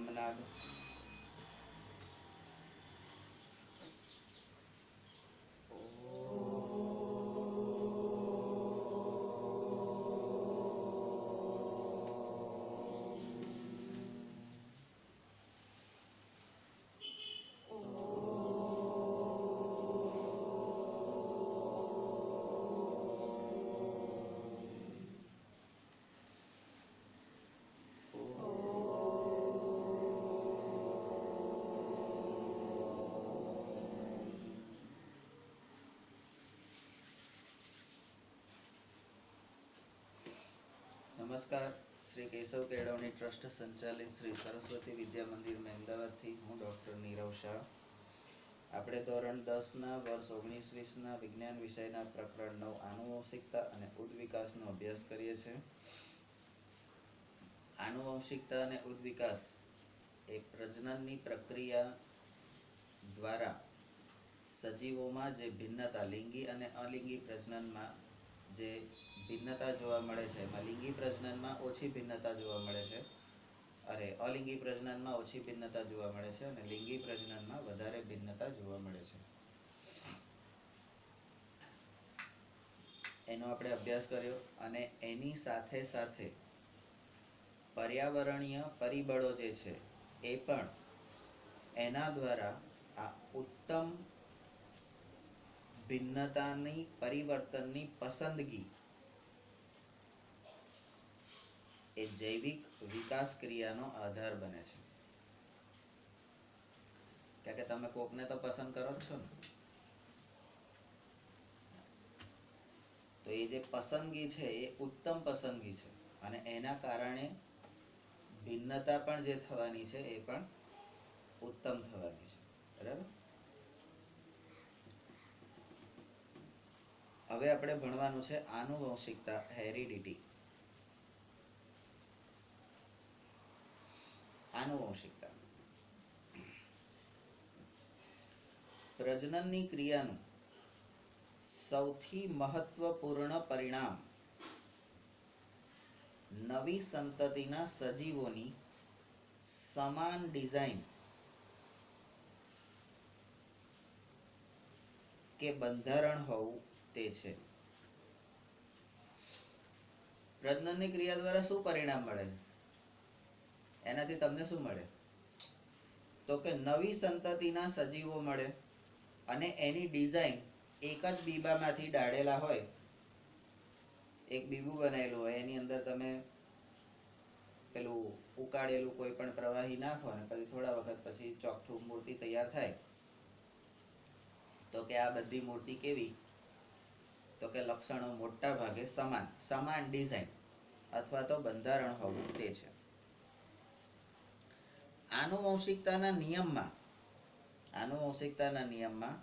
ब्रह्मनाद। नमस्कार। श्री केशव केळवणी ट्रस्ट संचालित श्री सरस्वती विद्या मंदिर अमदावाद थी हूँ डॉक्टर नीरव शाह। આપણે ધોરણ 10 ના વર્ષ 19-20 ના વિજ્ઞાન વિષયના પ્રકરણ 9 આનુવંશિકતા અને ઉદ્વિકાસનો અભ્યાસ કરીએ છીએ। આનુવંશિકતા અને ઉદ્વિકાસ એ પ્રજનનની પ્રક્રિયા દ્વારા સજીવોમાં જે ભિન્નતા લિંગી અને અલિંગી પ્રજનનમાં જે ભિન્નતા જોવા મળે છે એમાં લિંગી પ્રજનનમાં ઓછી ભિન્નતા જોવા મળે છે, અરે અલિંગી પ્રજનનમાં ઓછી ભિન્નતા જોવા મળે છે અને લિંગી પ્રજનનમાં વધારે ભિન્નતા જોવા મળે છે, એનો આપણે અભ્યાસ કર્યો। અને એની સાથે સાથે પર્યાવરણીય પરિબળો જે છે એ પણ એના દ્વારા આ ઉત્તમ ભિન્નતાની પરિવર્તનની પસંદગી એ જૈવિક વિકાસ ક્રિયાનો આધાર બને છે। કારણ કે તમે કોકને તો પસંદ કરો જ છો ને, તો એ જે પસંદગી છે એ ઉત્તમ પસંદગી છે અને એના કારણે ભિન્નતા પણ જે થવાની છે એ પણ ઉત્તમ થવાની છે, બરાબર। હવે આપણે ભણવાનું છે આનુવંશિકતા, હેરિડિટી। આનુવંશિકતા પ્રજનનની ક્રિયાનું સૌથી મહત્વપૂર્ણ પરિણામ નવી સંતતિના સજીવોની સમાન ડિઝાઇન કે બંધારણ હોવું તે છે। પ્રજનનની ક્રિયા દ્વારા શું પરિણામ મળે? એનાથી તમને શું મળે? તો કે નવી સંતતિના સજીવો મળે અને એની ડિઝાઇન એક જ બીબામાંથી ડાળેલા હોય, એક બીબું બનાવેલું હોય, એની અંદર તમે પેલું ઉકાળેલું કોઈ પણ પ્રવાહી નાખો અને પછી થોડા વખત પછી ચોખ્ઠું મૂર્તિ તૈયાર થાય, તો કે આ બધી મૂર્તિ કેવી? તો કે લક્ષણો મોટા ભાગે સમાન ડિઝાઇન અથવા તો બંધારણ હોવું તે છે। આનુવંશિકતાના નિયમમાં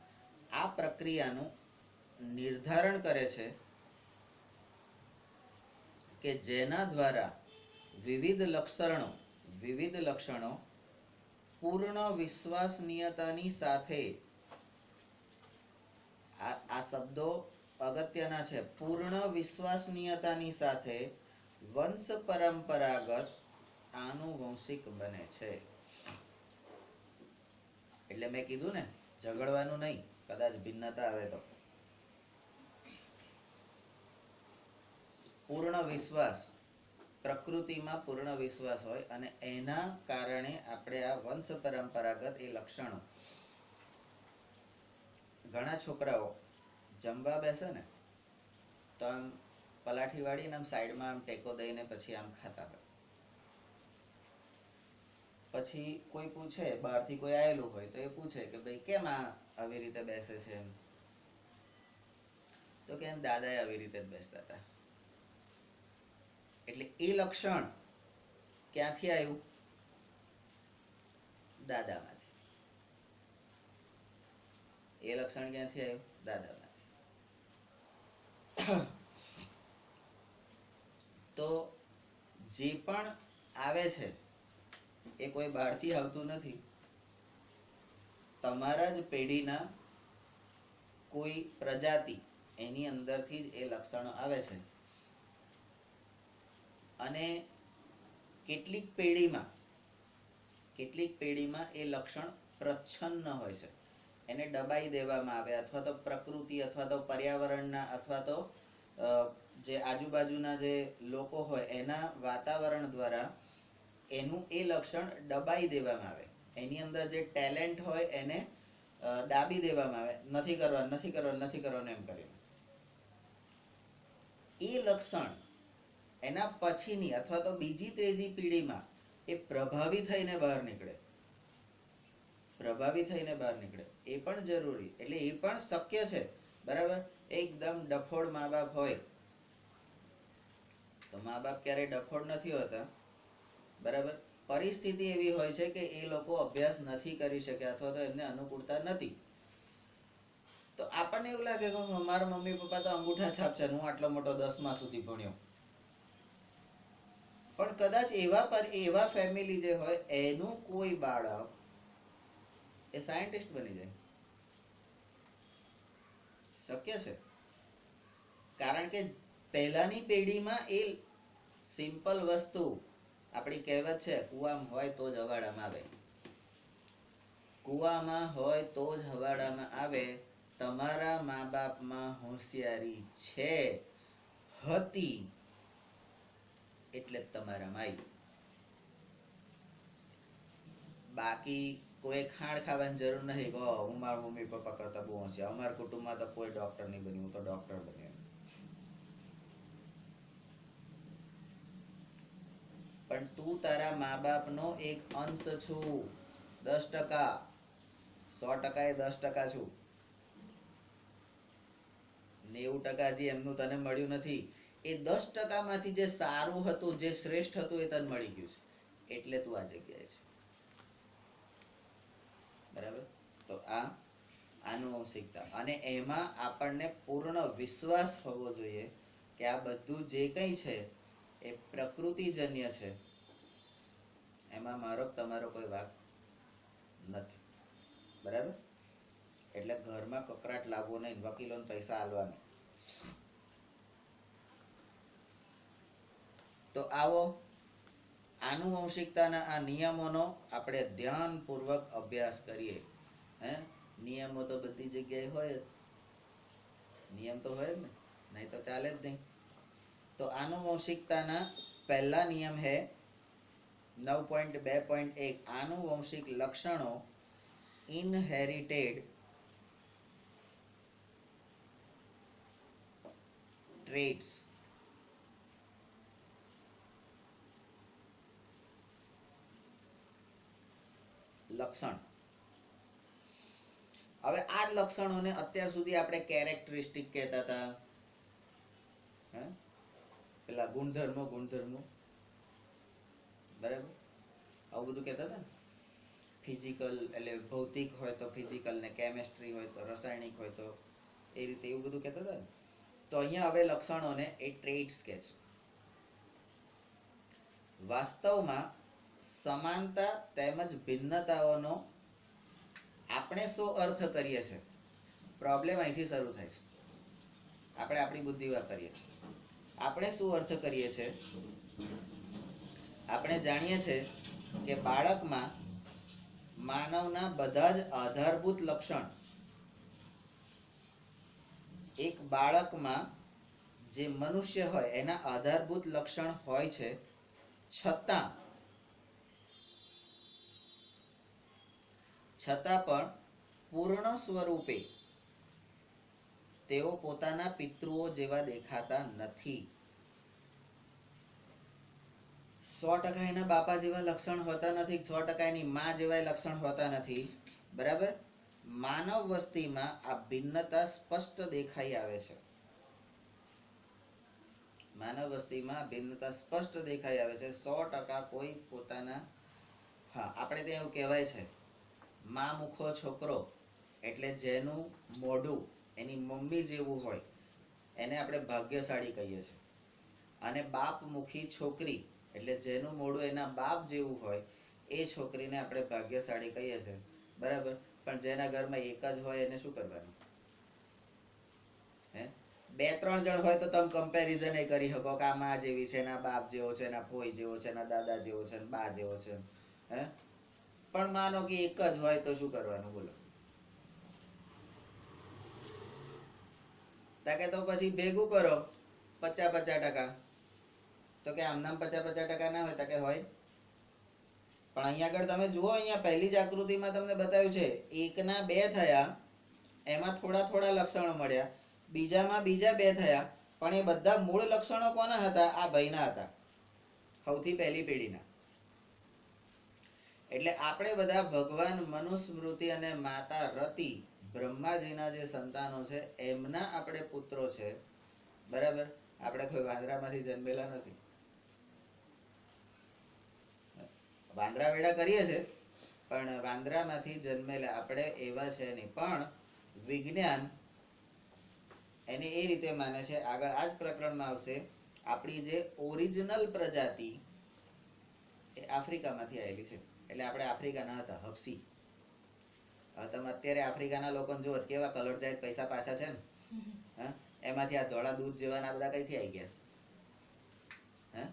આ પ્રક્રિયાનું નિર્ધારણ કરે છે કે જેના દ્વારા વિવિધ લક્ષણો પૂર્ણ વિશ્વસનીયતાની સાથે, આ શબ્દો અગત્યના છે, પૂર્ણ વિશ્વસનીયતાની સાથે વંશ પરંપરાગત આનુવંશિક બને છે। એટલે મેં કીધું ને, ઝઘડવાનું નહીં, કદાચ ભિન્નતા આવે તો। પૂર્ણ વિશ્વાસ, પ્રકૃતિમાં પૂર્ણ વિશ્વાસ હોય અને એના કારણે આપણે આ વંશ પરંપરાગત એ લક્ષણો, ઘણા છોકરાઓ જમવા બેસે ને તો આમ પલાઠી વાળીને આમ સાઈડમાં આમ ટેકો દઈને પછી આમ ખાતા હોય, પછી કોઈ પૂછે, બહારથી કોઈ આવેલું હોય તો એ પૂછે કે ભાઈ કેમ આવી રીતે બેસે છે એમ, તો કે દાદાએ આવી રીતે જ બેસતા હતા। એટલે એ લક્ષણ ક્યાંથી આવ્યું? દાદામાંથી। એ લક્ષણ ક્યાંથી આવ્યું? દાદામાંથી। તો જે પણ આવે છે એ કોઈ બહારથી આવતું નથી, તમારા જ પેઢીના કોઈ પ્રજાતિ એની અંદરથી જ એ લક્ષણો આવે છે અને કેટલીક કેટલીક પેઢીમાં એ લક્ષણ પ્રચ્છન્ન હોય છે, એને દબાઈ દેવામાં આવે, અથવા તો પ્રકૃતિ અથવા તો પર્યાવરણના અથવા તો જે આજુબાજુના જે લોકો હોય એના વાતાવરણ દ્વારા એનું એ લક્ષણ દબાઈ દેવામાં આવે, એની અંદર જે ટેલેન્ટ હોય એને દાબી દેવામાં આવે, નથી કરવાનું નથી કરવાનું નથી કરવાનું એમ કરીને. એ લક્ષણ એના પછીની અથવા તો બીજી ત્રીજી પેઢીમાં એ પ્રભાવી થઈને બહાર નીકળે, પ્રભાવી થઈને બહાર નીકળે એ પણ જરૂરી, એટલે એ પણ શક્ય છે. બરાબર. એકદમ ડફોડ મા બાપ હોય તો મા બાપ ક્યારેય ડફોડ નથી હોતા. બરાબર. પરિસ્થિતિ એવી હોય છે કે એ લોકો અભ્યાસ નથી કરી શક્યા અથવા તો એમને અનુકૂળતા નથી, તો આપણને એવું લાગે કે મારા મમ્મી પપ્પા તો અંગૂઠા છાપ છે, હું આટલો મોટો 10મા સુધી ભણ્યો. પણ કદાચ એવા ફેમિલી જે હોય એનું કોઈ બાળક એ સાયન્ટિસ્ટ બની જાય, શક્ય છે. કારણ કે પહેલાની પેઢીમાં એ સિમ્પલ વસ્તુ, આપણી કહેવત છે કુવામાં હોય તો જ હવાડામાં આવે, કુવામાં હોય તો જ હવાડામાં આવે. તમારા મા બાપમાં હોશિયારી છે, હતી, એટલે તમારામાં આવી. બાકી કોઈ ખાણ ખાવાની જરૂર નથી કહો હું મારા મમ્મી પપ્પા કરતા બહુ હોશિયાર, અમારા કુટુંબમાં તો કોઈ ડોક્ટર નહીં બન્યું, હું તો ડોક્ટર બન્યો. પણ તું તારા મા બાપનો એક અંશ છું, 10%. 100% એ 10% છું. 90% હજી એમનું તને મળ્યું નથી. એ 10% માંથી જે સારું હતું, જે શ્રેષ્ઠ હતું એ તને મળી ગયું છે, એટલે તું આ જગ્યાએ છે. બરાબર. તો આનુવંશિકતા, અને એમાં આપણને પૂર્ણ વિશ્વાસ હોવો જોઈએ કે આ બધું જે કંઈ છે એ પ્રકૃતિજન્ય છે, એમાં મારો તમારો કોઈ વાંક નથી. બરાબર. એટલે ઘરમાં કકરાટ લાવવો નહીં, વકીલોને પૈસા આલવાનો. તો આવો આનુવંશિકતાના આ નિયમોનો આપણે ધ્યાનપૂર્વક અભ્યાસ કરીએ. નિયમો તો બધી જગ્યાએ હોય જ, નિયમ તો હોય જ ને, નહીં તો ચાલે જ નહીં. તો આનુવંશિકતાના પહેલા નિયમ હે 9.2.1 આનુવંશિક લક્ષણો ઇનહેરિટેડ ટ્રેટ્સ. લક્ષણ. હવે આ લક્ષણોને અત્યાર સુધી આપણે કેરેક્ટરિસ્ટિક કહેતા હતા, પેલા ગુણધર્મો બરાબર, આવું બધું કહેતા હતા ને. ફિઝિકલ એટલે ભૌતિક હોય તો ફિઝિકલ, ને કેમેસ્ટ્રી હોય તો રાસાયણિક હોય તો એ રીતે એવું બધું કહેતા હતા ને. તો અહીંયા હવે લક્ષણોને એ ટ્રેટ્સ કહે છે. વાસ્તવમાં સમાનતા તેમજ ભિન્નતાઓનો આપણે શું અર્થ કરીએ છીએ, પ્રોબ્લેમ અહીંથી શરૂ થાય છે. આપણે આપણી બુદ્ધિ વાપરીએ છીએ. આપણે શું અર્થ કરીએ છીએ? આપણે જાણીએ છીએ કે બાળકમાં માનવના બધા જ આધારભૂત લક્ષણ, એક બાળકમાં જે મનુષ્ય હોય એના આધારભૂત લક્ષણ હોય છે, છતાં પણ પૂર્ણ સ્વરૂપે તેઓ પોતાના પિતૃઓ જેવા દેખાતા નથી. 100% એના બાપા જેવા લક્ષણ હોતા નથી, 100% એની માં જેવા લક્ષણ હોતા નથી. બરાબર. માનવ વસ્તીમાં આ ભિન્નતા સ્પષ્ટ દેખાઈ આવે છે. માનવ વસ્તીમાં ભિન્નતા સ્પષ્ટ દેખાઈ આવે છે. 100% કોઈ પોતાના, આપણે ત્યાં એવું કહેવાય છે, માં મુખો છોકરો, એટલે જેનું મોઢું એની મમ્મી જેવું હોય એને આપણે ભાગ્યશાળી કહીએ છીએ. અને બાપ મુખી છોકરી, એટલે જેનું મોઢું એના બાપ જેવું હોય એ છોકરીને આપણે ભાગ્યશાળી કહીએ છીએ. બરાબર. પણ જેના ઘરમાં એક જ હોય એને શું કરવાનું? 2-3 જણ હોય તો તમે કમ્પેરિઝન એ કરી શકો કે આ માં જેવી છે, એના બાપ જેવો છે, એના ફોઈ જેવો છે, એના દાદા જેવો છે, બા જેવો છે. પણ માનો કે એક જ હોય તો શું કરવાનું બોલો? તાકે તો પછી ભેગું કરો 50-50%. તો કે આમનામ 50-50% ના હોય, તાકે હોય. પણ અહીંયા આગળ તમે જુઓ, અહીંયા પહેલી જ આકૃતિમાં તમને બતાવ્યું છે એકના 2 થયા, એમાં થોડા થોડા લક્ષણો મળ્યા. બીજામાં બીજા 2 થયા, પણ એ બધા મૂળ લક્ષણો કોના હતા? આ ભાઈના હતા, સૌથી પહેલી પેઢીના. એટલે આપણે બધા ભગવાન મનુસ્મૃતિ અને માતા રતિ બ્રહ્માજીના જે સંતાનો છે એમના આપણે પુત્રો છે, બરાબર. આપણે કોઈ વાંદરામાંથી જન્મેલા નથી. વાંદરા વેડા કરીએ છે, પણ વાંદરામાંથી જન્મેલા આપણે એવા છે નહીં. પણ વિજ્ઞાન એને એ રીતે માને છે, આગળ આ જ પ્રકરણમાં આવશે, આપણી જે ઓરિજિનલ પ્રજાતિ એ આફ્રિકામાંથી આવેલી છે. એટલે આપણે આફ્રિકાના હતા, હપસી. તમે અત્યારે આફ્રિકાના લોકોને જુઓ કેવા કલર જાય, પૈસા પાછા છે ને, હા, એમાંથી આ ધોળા દૂધ જેવાના બધા કઈથી આવી ગયા? હા,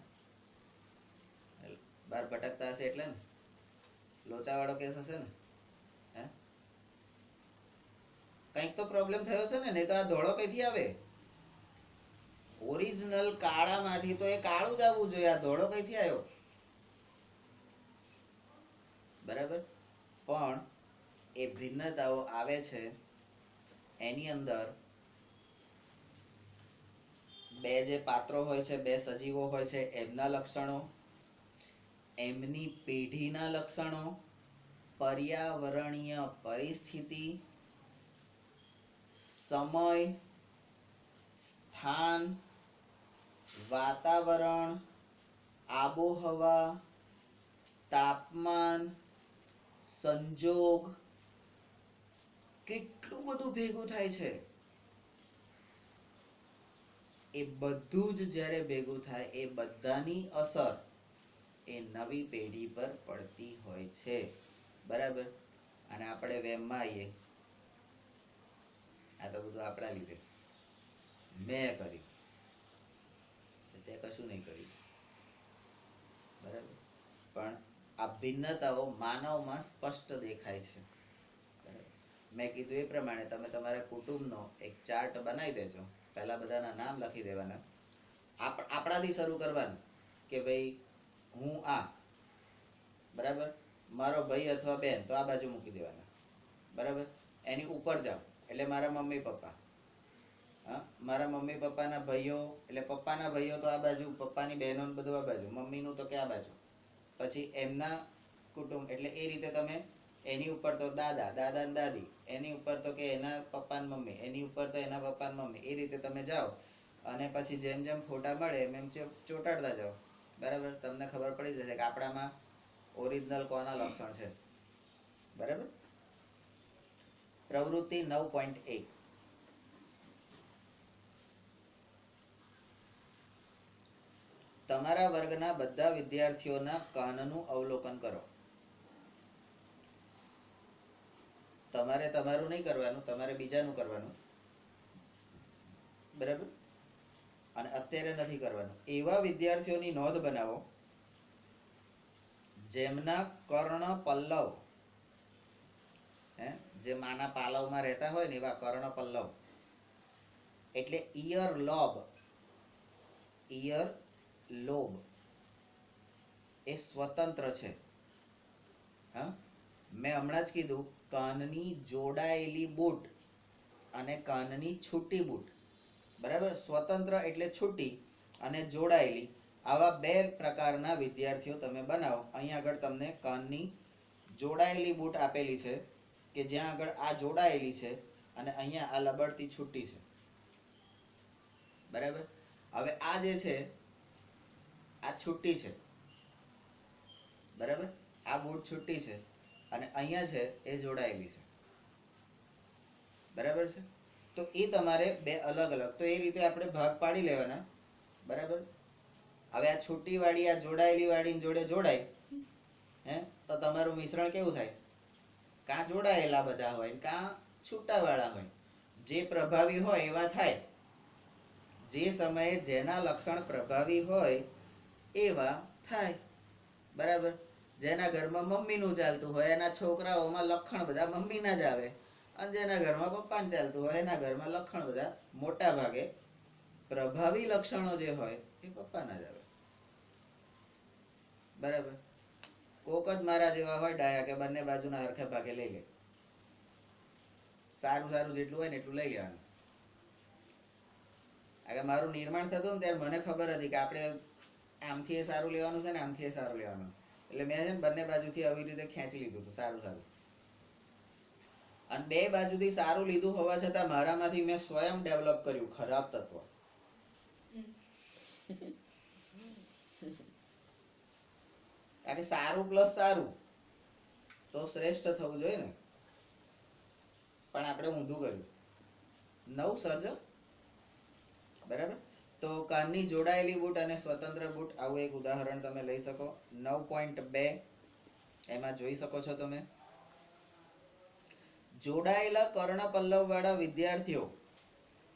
બાર ભટકતા હશે એટલે ને, લોચાવાળો કેસ હશે ને. હે, કંઈક તો પ્રોબ્લેમ થયો છે ને, નહીં તો આ ધોળો કઈથી આવે? ઓરિજિનલ કાળામાંથી તો એ કાળું જ આવવું જોઈએ, આ ધોળો કઈથી આવ્યો? બરાબર. પણ એ ભિન્નતાઓ આવે છે એની અંદર. બે જે પાત્રો હોય છે, બે સજીવો હોય છે, એમના લક્ષણો, એમની પેઢીના લક્ષણો, પર્યાવરણીય પરિસ્થિતિ, સમય, સ્થાન, વાતાવરણ, આબોહવા, તાપમાન, સંજોગ, કેટલું બધું ભેગું થાય છે. એ બધું જ જ્યારે ભેગું થાય, એ બધાની અસર એ નવી પેઢી પર પડતી હોય છે, બરાબર. અને આપણે વેમમાં આવીએ, આ તો બધું આપણા લીધે, મેં કર્યું, તે કશું નહીં કર્યું, બરાબર. પણ આ ભિન્નતાઓ માનવમાં સ્પષ્ટ દેખાય છે. મેં કીધું એ પ્રમાણે તમે તમારા કુટુંબનો એક ચાર્ટ બનાવી દેજો. પહેલા બધાના નામ લખી દેવાના, આપણાથી શરૂ કરવાનું કે ભાઈ હું આ, બરાબર. મારો ભાઈ અથવા બેન તો આ બાજુ મૂકી દેવાના, બરાબર. એની ઉપર જાઓ એટલે મારા મમ્મી પપ્પા, હા, મારા મમ્મી પપ્પાના ભાઈઓ એટલે પપ્પાના ભાઈઓ તો આ બાજુ, પપ્પાની બહેનો બધું આ બાજુ, મમ્મીનું તો કે આ બાજુ. પછી એમના કુટુંબ એટલે એ રીતે તમે, એની ઉપર તો દાદા, દાદા ને દાદી, એની ઉપર તો કે એના પપ્પા ને મમ્મી, એની ઉપર તો એના પપ્પા ને મમ્મી, એ રીતે તમે જાઓ. અને પછી જેમ જેમ ફોટા મળે એમ એમ ચોટાડતા જાઓ, બરાબર. તમને ખબર પડી જશે કે આપણામાં ઓરિજિનલ કોના લક્ષણ છે, બરાબર. પ્રવૃત્તિ 9.1. તમારા વર્ગના બધા વિદ્યાર્થીઓના કાનનું અવલોકન કરો. તમારે તમારું નહીં કરવાનું, તમારે બીજાનું કરવાનું, બરાબર. અને અત્યારે નથી કરવાનું. એવા વિદ્યાર્થીઓની નોંધ બનાવો જેમના કર્ણ પલ્લવ, જે માના પાલવમાં રહેતા હોય ને એવા કર્ણ પલ્લવ એટલે ઈયર લોબ, ઈયર લોબ એ સ્વતંત્ર છે. હા, મેં હમણાં જ કીધું કાનની જોડાયેલી બૂટ અને કાનની છૂટી બૂટ, બરાબર. સ્વતંત્ર એટલે છૂટી અને જોડાયેલી, આવા 2 પ્રકારના વિદ્યાર્થીઓ તમે બનાવો. અહીંયા આગળ તમને કાનની જોડાયેલી બૂટ આપેલી છે કે જ્યાં આગળ આ જોડાયેલી છે અને અહીંયા આ લબડતી છૂટી છે, બરાબર. હવે આ જે છે આ છૂટી છે, બરાબર. આ બૂટ છૂટી છે અને અહીંયા છે એ જોડાયેલી છે, બરાબર છે. તો એ તમારે 2 અલગ અલગ, તો એ રીતે આપણે ભાગ પાડી લેવાના, બરાબર. હવે આ છૂટી વાળી આ જોડાયેલી વાળી જોડે જોડાય, તો તમારું મિશ્રણ કેવું થાય? કાં જોડાયેલા બધા હોય, કાં છૂટા વાળા હોય. જે પ્રભાવી હોય એવા થાય, જે સમયે જેના લક્ષણ પ્રભાવી હોય એવા થાય, બરાબર. જેના ઘરમાં મમ્મીનું ચાલતું હોય એના છોકરાઓમાં લક્ષણ બધા મમ્મીના જ આવે, અને જેના ઘરમાં પપ્પાને ચાલતું હોય એના ઘરમાં લક્ષણ બધા મોટા ભાગે પ્રભાવી લક્ષણો જે હોય એ પપ્પાના જ આવે. બરાબર. કોક જ મારા જેવા હોય ડાયા કે બંને બાજુના હરખે ભાગે લઈ લે. સારું સારું જેટલું હોય ને એટલું લઈ લેવાનું. આગળ મારું નિર્માણ થતું ને ત્યારે મને ખબર હતી કે આપણે આમથી એ સારું લેવાનું છે ને આમથી એ સારું લેવાનું, એટલે મેં છે ને બંને બાજુથી આવી રીતે ખેંચી લીધું હતું સારું સારું. અને બે બાજુથી સારું લીધું હોવા છતાં મારામાંથી મેં સ્વયં ડેવલપ કર્યું ખરાબ તત્વ. કારણ કે સારું પ્લસ સારું તો શ્રેષ્ઠ થવું જોઈએ ને, પણ આપણે ઊંધું કર્યું. નવ સર્જન. બરાબર. તો કાનની જોડાયેલી બૂટ અને સ્વતંત્ર બૂટ, આવું એક ઉદાહરણ તમે લઈ શકો. 9.2 એમાં જોઈ શકો છો તમે. જોડાયેલા કર્ણપલ્લવ વાળા વિદ્યાર્થીઓ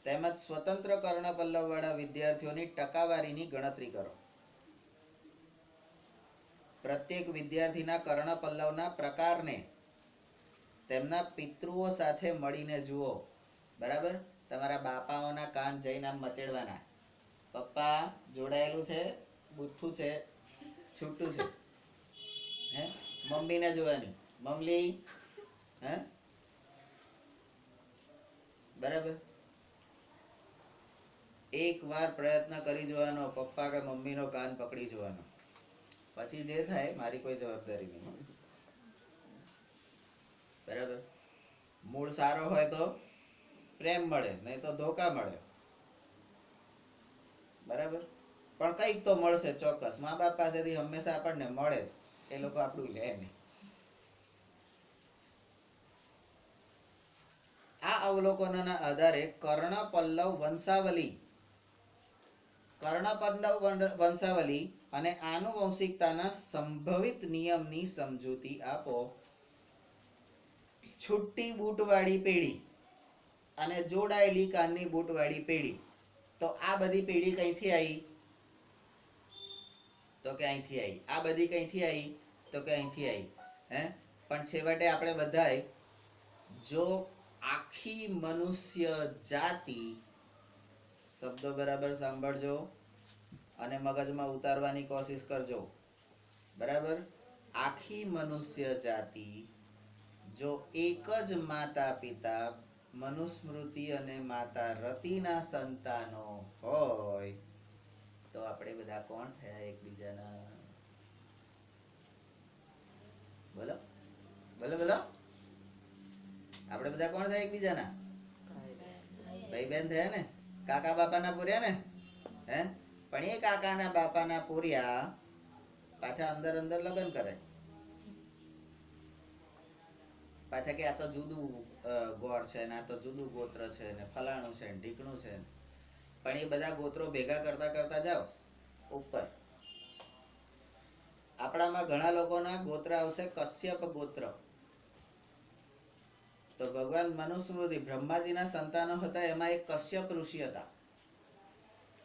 તેમજ સ્વતંત્ર કર્ણપલ્લવ વાળા વિદ્યાર્થીઓની ટકાવારીની ગણતરી કરો. પ્રત્યેક વિદ્યાર્થીના કર્ણપલ્લવના પ્રકારને તેમના પિતૃઓ સાથે મળીને જુઓ. બરાબર. તમારા બાપાઓના કાન જઈને આમ મચેડવાના. પપ્પા જોડાયેલું છે, બુથ્થું છે, છૂટું છે. હે મમ્મીને જોવાની, મમલી. હે બરાબર. એક વાર પ્રયત્ન કરી જોવાનો, પપ્પા કે મમ્મીનો કાન પકડી જોવાનો. પછી જે થાય મારી કોઈ જવાબદારી નહીં. બરાબર. મૂળ સારો હોય તો પ્રેમ મળે, નહીં તો ધોકા મળે. બરાબર. પણ કંઈક તો મળશે ચોક્કસ. મા બાપ પાસેથી હંમેશા આપણને મળે જ, એ લોકો આપણું લે નહીં. આ અવલોકનોના આધારે કર્ણપલ્લવ વંશાવલી અને આનુવંશિકતાના સંભવિત નિયમની સમજૂતી આપો. છુટ્ટી બૂટવાળી પેઢી અને જોડાયેલી કાનની બૂટવાળી પેઢી, તો આ બધી પેઢી કઈથી આવી? તો કે અહીંથી આવી. આ બધી કઈથી આવી? તો કે અહીંથી આવી. હે પણ છેવટે આપણે બધાય જો આખી મનુષ્ય જાતિ, શબ્દો બરાબર સાંભળજો અને મગજમાં ઉતારવાની કોશિશ કરજો. બરાબર. આખી મનુષ્ય જાતિ જો એક જ માતા પિતા મનુસ્મૃતિ અને માતા રતિના સંતાનો હોય તો આપણે બધા કોણ થયા એકબીજાના? બોલો બોલો બોલો. આપણે બધા કોણ થયા એકબીજાના? ભાઈ બહેન થયા ને, કાકા બાપાના પૂર્યા ને. હે પણ એ કાકાના બાપાના પૂર્યા પાછા અંદર અંદર લગ્ન કરે. પાછા કે આ તો જુદું ગોળ છે ને, આ તો જુદું ગોત્ર છે ને, ફલાણું છે ને ઢીકણું છે. પણ એ બધા ગોત્રો ભેગા કરતા કરતા જાઓ ઉપર. આપણામાં ઘણા લોકોના ગોત્ર આવશે કશ્યપ ગોત્ર. તો ભગવાન મનુસ્મૃતિ બ્રહ્માજીના સંતાનો હતા, એમાં એક કશ્યપ ઋષિ હતા.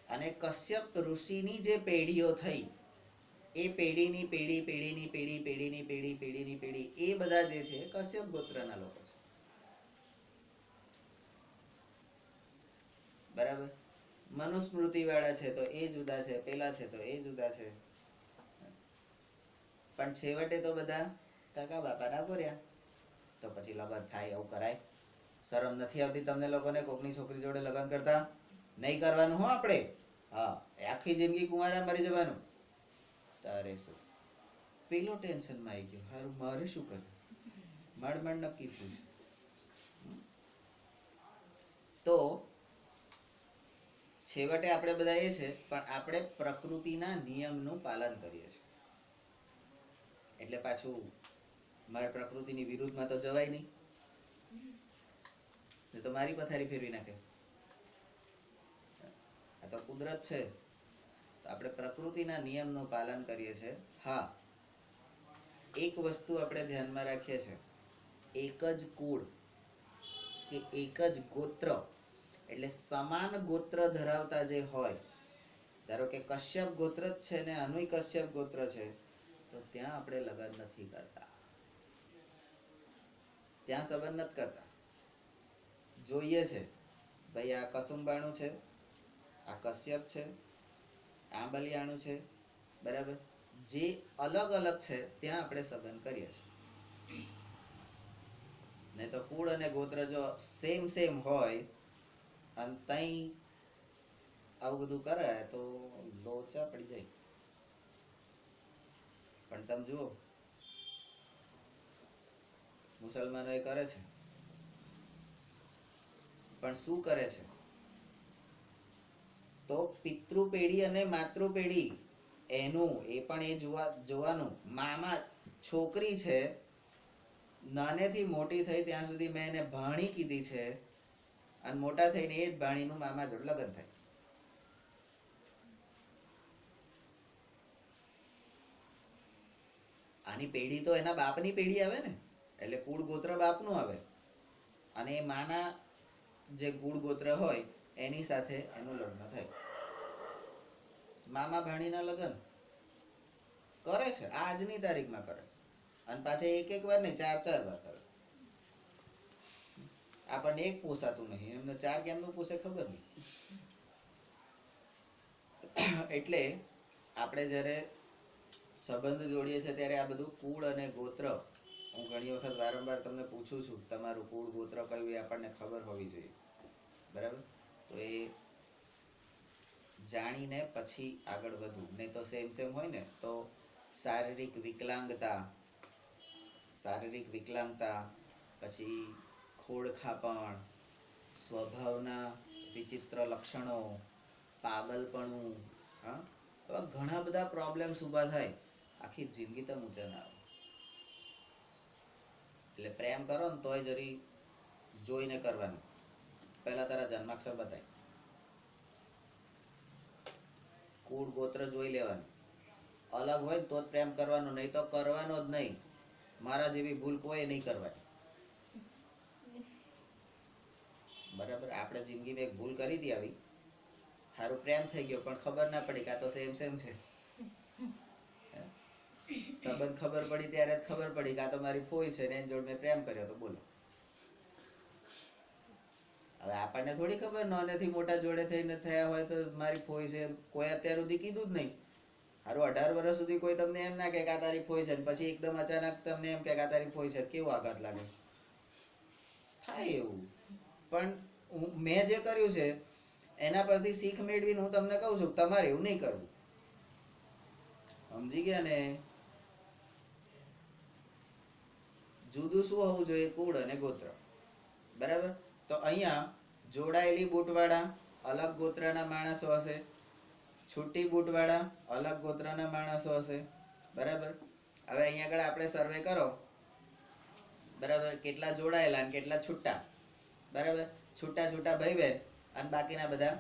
અને કશ્યપ ઋષિની જે પેઢીઓ થઈ, એ પેઢીની પેઢી પેઢીની પેઢી પેઢીની પેઢી પેઢીની પેઢી, એ બધા જે છે કશ્યપ ગોત્રના લોકો છે. બરાબર. મનુસ્મૃતિ વાળા છે તો એ જુદા છે, પેલા છે તો એ જુદા છે. પણ છેવટે તો બધા કાકા બાપાના પૂર્યા. તો પછી લગ્ન થાય એવું કરાય? શરમ નથી આવતી તમને લોકોને કોકની છોકરી જોડે લગ્ન કરતા? નહીં કરવાનું હો આપણે. હા, આખી જિંદગી કુંવારા મરી જવાનું. તારે શું પેલો ટેન્શનમાં આવી ગયો, હારું મારે શું કરવું? માંડ માંડ નક્કી પૂછ. તો છેવટે આપણે બધા એ છે, પણ આપણે પ્રકૃતિના નિયમનું પાલન કરીએ છીએ. એટલે પાછું મારે પ્રકૃતિની વિરુદ્ધમાં તો જવાય નહીં. તો મારી પથારી ફેરવી નાખે. આ તો કુદરત છે. તો આપણે પ્રકૃતિના નિયમનું પાલન કરીએ છીએ. હા, એક વસ્તુ આપણે ધ્યાનમાં રાખીએ છીએ, એક જ કુળ કે એક જ ગોત્ર, એટલે સમાન ગોત્ર ધરાવતા જે હોય, ધારો કે કશ્યપ ગોત્ર જ છે ને અનુય કશ્યપ ગોત્ર છે, તો ત્યાં આપણે લગ્ન નથી કરતા, ત્યાં સંબંધ નથી કરતા. જોઈએ છે ભાઈ આ કસુંબાણું છે, આ કશ્યપ છે, આ બલિયાણું છે, બરાબર, જે અલગ અલગ છે ત્યાં આપણે સંબંધ કરીએ છીએ. નહીં તો કુળ અને ગોત્ર જો સેમ સેમ હોય અને તઈ આવું બધું કરે તો લોચા પડી જાય. પણ તમે જુઓ મુસલમાનો એ કરે છે, પણ શું કરે છે? તો પિતૃ પેઢી અને માતૃ પેઢી એનું એ પણ એ જોવાનું. મામા છોકરી છે, નાનેથી મોટી થઈ ત્યાં સુધી મેં એને ભાણી કીધી છે, અને મોટા થઈને એ જ ભાણીનું મામા જોડે લગ્ન થાય. આની પેઢી તો એના બાપની પેઢી આવે ને, એટલે કુળ ગોત્ર બાપનું આવે, અને એ માના જે કુળ ગોત્ર હોય એની સાથે એનું લગ્ન થાય. મામા ભાણીના લગ્ન કરે છે આજની તારીખમાં કરે છે, અને પાછા એક વાર નહીં 4 વાર કરે. આપણને એક પોસાતું નહીં, એમને 4 કેમનું પોસે ખબર નહીં. એટલે આપણે જ્યારે સંબંધ જોડીએ છીએ ત્યારે આ બધું કુળ અને ગોત્ર, હું ઘણી વખત વારંવાર તમને પૂછું છું તમારું કુળ ગોત્ર કયું એ આપણને ખબર હોવી જોઈએ, બરાબર? તો એ જાણીને પછી આગળ વધવું. નહીં તો સેમ સેમ હોય ને તો શારીરિક વિકલાંગતા, પછી ખોડખાપણ, સ્વભાવના વિચિત્ર લક્ષણો, પાગલપણું, હા, ઘણા બધા પ્રોબ્લેમ્સ ઊભા થાય. આખી જિંદગી તો ઊંચા ના આવે. એટલે પ્રેમ કરો ને તોય જરી જોઈને કરવાનું. પહેલા તારા જન્માક્ષર બતાય, કુળ ગોત્ર જોઈ લેવાનું. અલગ હોય તો જ પ્રેમ કરવાનો, નહીં તો કરવાનો જ નહીં. મારા જેવી ભૂલ કોઈ નહીં કરવાની, બરાબર? આપણે જિંદગીમાં એક ભૂલ કરી હતી આવી, સારું પ્રેમ થઈ ગયો પણ ખબર ના પડી કે આ તો સેમ સેમ છે. સંબંધ ખબર પડી ત્યારે જ ખબર પડી કે આ તો મારી ફોઈ છે ને એની જોડે મેં પ્રેમ કર્યો. તો બોલો, હવે આપણને થોડી ખબર નાનેથી મોટા જોડે થઈને થયા હોય તો મારી ફોઈ છે, કોઈ અત્યાર સુધી કીધું જ નહીં. સારું 18 વર્ષ સુધી કોઈ તમને એમ ના કે આ તારી ફોઈ છે, પછી એકદમ અચાનક તમને એમ કે આ તારી ફોઈ છે, કેવું આઘાત લાગે? થાય એવું. પણ મેં જે કર્યું છે એના પરથી શીખ મેળવીને હું તમને કહું છું તમારે એવું નહીં કરવું. સમજી ગયા ને? જુદું શું હોવું જોઈએ? કુળ અને ગોત્ર, બરાબર? તો અહીંયા જોડાયેલી બૂટવાળા અલગ ગોત્રના માણસો હશે, છૂટી બૂટવાળા અલગ ગોત્રના માણસો હશે, બરાબર? હવે અહીંયા આગળ આપણે સર્વે કરો, બરાબર? કેટલા જોડાયેલા અને કેટલા છૂટા, બરાબર? છૂટા ભાઈ બહેન અને બાકીના બધા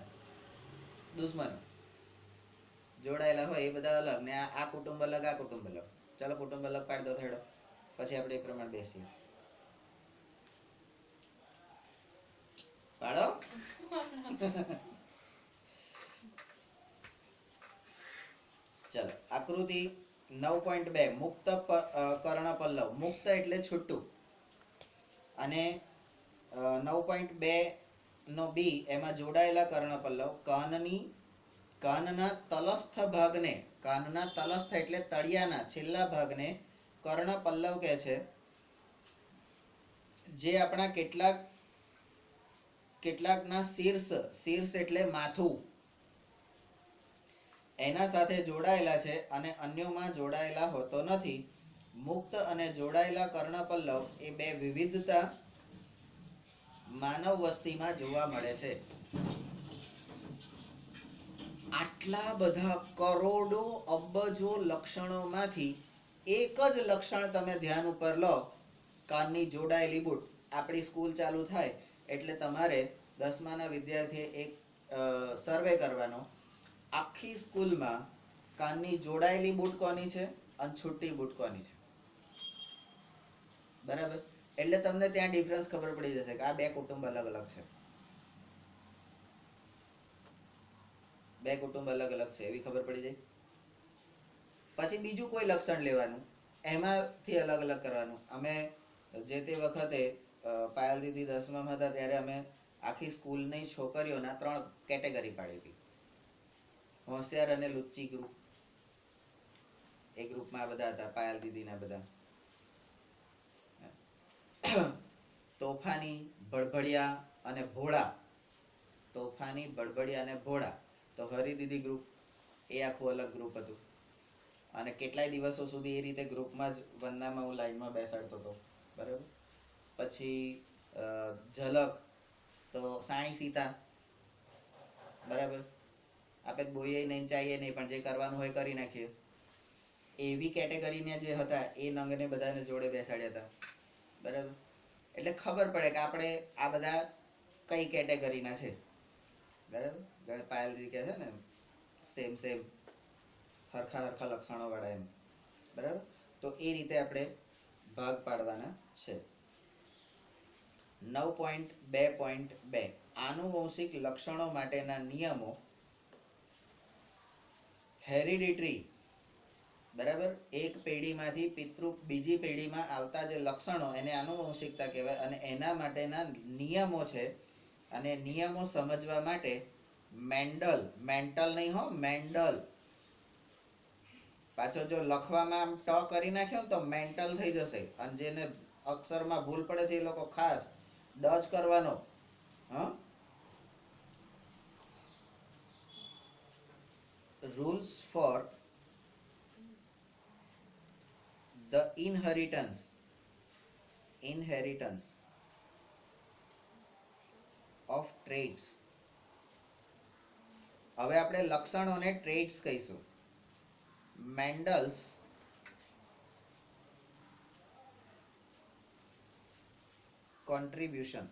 દુશ્મનો. જોડાયેલા હોય એ બધા અલગ, ને આ કુટુંબ અલગ, આ કુટુંબ અલગ. ચાલો કુટુંબ અલગ પાડી દો થેડો, પછી આપણે એ પ્રમાણે બેસીએ. પાડો. ચલો આકૃતિ 9.2 મુક્ત કર્ણ પલ્લવ. મુક્ત એટલે છૂટું, અને 9.2 નો બી એમાં જોડાયેલા કર્ણ પલ્લવ. કાનના તલસ્થ ભાગને, કાનના તલસ્થ એટલે તળિયાના છેલ્લા ભાગને કર્ણ પલ્લવ કહે છે. જે આપણા કેટલાકના શીર્ષ એટલે માથું, એના સાથે જોડાયેલા છે અને અન્યોમાં જોડાયેલા હોતો નથી. મુક્ત અને જોડાયેલા કર્ણપલ્લવ એ બે વિવિધતા માનવ વસ્તીમાં જોવા મળે છે. આટલા બધા કરોડો અબજો લક્ષણોમાંથી એક જ લક્ષણ તમે ધ્યાન ઉપર લો, કાનની જોડાયેલી બૂટ. આપણી સ્કૂલ ચાલુ થાય એટલે તમારે 10માના વિદ્યાર્થીએ એક સર્વે કરવાનો. આખી સ્કૂલમાં કાનની જોડાયેલી બૂટ કોની છે અને છૂટી બૂટ કોની છે, બરાબર? એટલે તમને ત્યાં ડિફરન્સ ખબર પડી જશે કે આ બે કુટુંબ અલગ અલગ છે, બે કુટુંબ અલગ અલગ છે, એવી ખબર પડી જાય. પછી બીજું કોઈ લક્ષણ લેવાનું, એમાંથી અલગ અલગ કરવાનું. અમે જે તે વખતે પાયલ દીદી 10માં હતા ત્યારે અમે આખી સ્કૂલની છોકરીઓના 3 કેટેગરી પાડી હતી. હોશિયાર અને લુચ્ચી ગ્રુપ, એ ગ્રુપમાં બધા હતા પાયલ દીદીના બધા. તોફાની, બળબડિયા અને ભોળા. તોફાની, બળબડિયા અને ભોળા. તો હરી દીદી ગ્રુપ, એ આખું અલગ ગ્રુપ હતું. અને કેટલાય દિવસો સુધી એ રીતે ગ્રુપમાં જ વંદનામાં હું લાઈનમાં બેસાડતો હતો, બરાબર. પછી ઝલક તો સાણી સીતા, બરાબર. આપણે બોઈએ નહીં, ચાહીએ નહીં, પણ જે કરવાનું હોય કરી નાખીએ. એવી કેટેગરીને જે હતા એ નંગને બધાને જોડે બેસાડ્યા હતા, બરાબર. એટલે ખબર પડે કે આપણે આ બધા કઈ કેટેગરીના છે, બરાબર. પાયલ દીદી કહે છે ને સેમ સેમ, હરખા હરખા લક્ષણો વાળા એમ, બરાબર. તો એ રીતે આપણે ભાગ પાડવાના છે. 9.2.2 આનુવંશિક લક્ષણો માટેના નિયમો. હેરિડિટરી, બરાબર. એક પેઢીમાંથી બીજી પેઢીમાં આવતા જે લક્ષણો એને આનુવંશિકતા કહેવાય. અને એના માટેના નિયમો છે. અને નિયમો સમજવા માટે મેન્ડલ, મેન્ટલ નહીં હો, મેન્ડલ. પાછો જો લખવામાં આમ ટ કરી નાખ્યો ને તો મેન્ટલ થઈ જશે. અને જેને અક્ષરમાં ભૂલ પડે છે એ લોકો ખાસ ડચ કરવાનો. Rules for the inheritance of traits. હવે આપણે લક્ષણોને ટ્રેટ્સ કહીશું. મેન્ડલ્સ કોન્ટ્રીબ્યુશન.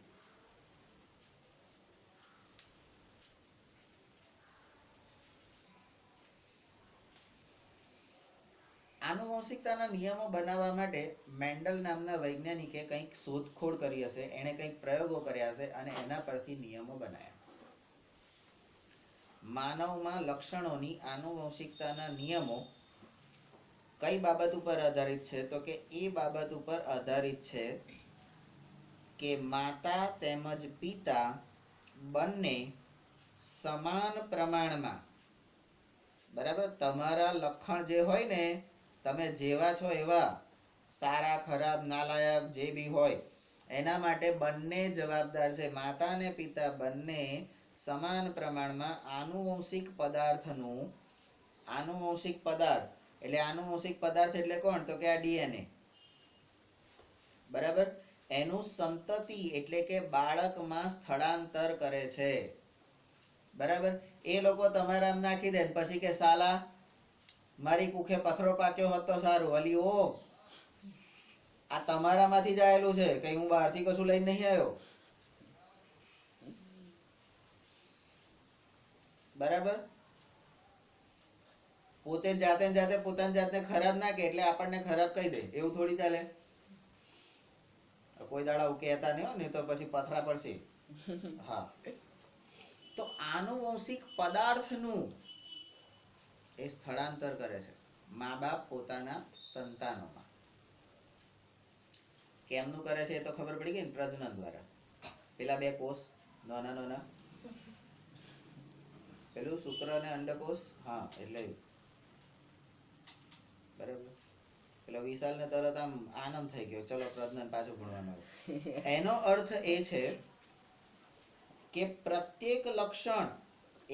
આનુવંશિકતાના નિયમો બનાવવા માટે મેન્ડલ નામના વૈજ્ઞાનિકે કંઈક શોધખોળ કરી હશે, એણે કંઈક પ્રયોગો કર્યા હશે અને એના પરથી નિયમો બનાવ્યા. માનવમાં લક્ષણોની આનુવંશિકતાના નિયમો કઈ બાબત ઉપર આધારિત છે? તો કે એ બાબત ઉપર આધારિત છે કે માતા તેમજ પિતા બંને સમાન પ્રમાણમાં, બરાબર. તમારા લક્ષણ જે હોય ને, તમે જેવા છો એવા, સારા ખરાબ નાલાયક જે બી હોય, એના માટે બંને જવાબદાર છે. માતા અને પિતા બંને સમાન પ્રમાણમાં આનુવંશિક પદાર્થનું, આનુવંશિક પદાર્થ એટલે આનુવંશિક પદાર્થ એટલે કોણ? તો કે આ ડીએનએ, બરાબર. એનું સંતતિ એટલે કે બાળકમાં સ્થળાંતર કરે છે, બરાબર. એ લોકો તમારા આમ નાખી દે પછી કે સાલા મારી કુખે પથરો પાક્યો હોત તો સારું. અલી ઓ, આ તમારામાંથી જ આવેલું છે, કઈ હું બહારથી કશું લઈને નહીં આવ્યો, બરાબર. પોતે જાતે પોતાની જાતને ખરાબ ના કે એટલે આપણને ખરાબ કહી દે, એવું થોડી ચાલે. કોઈ દાડા કહેતા નહીં હોય ને તો પછી પથરા પડશે. હા, તો આનુવંશિક પદાર્થનું એ સ્થળાંતર કરે છે મા બાપ પોતાના સંતાનોમાં. કેમનું કરે છે એ તો ખબર પડી ગઈ ને, પ્રજનન દ્વારા. પેલા 2 કોષ નાના નાના, પેલું શુક્ર અને અંડકોષ, હા, એટલે બરાબર. પેલો વિશાલ ને તરત આમ આનંદ થઈ ગયો, ચલો પ્રજનન પાછું ભણવાનું. એનો અર્થ એ છે કે પ્રત્યેક લક્ષણ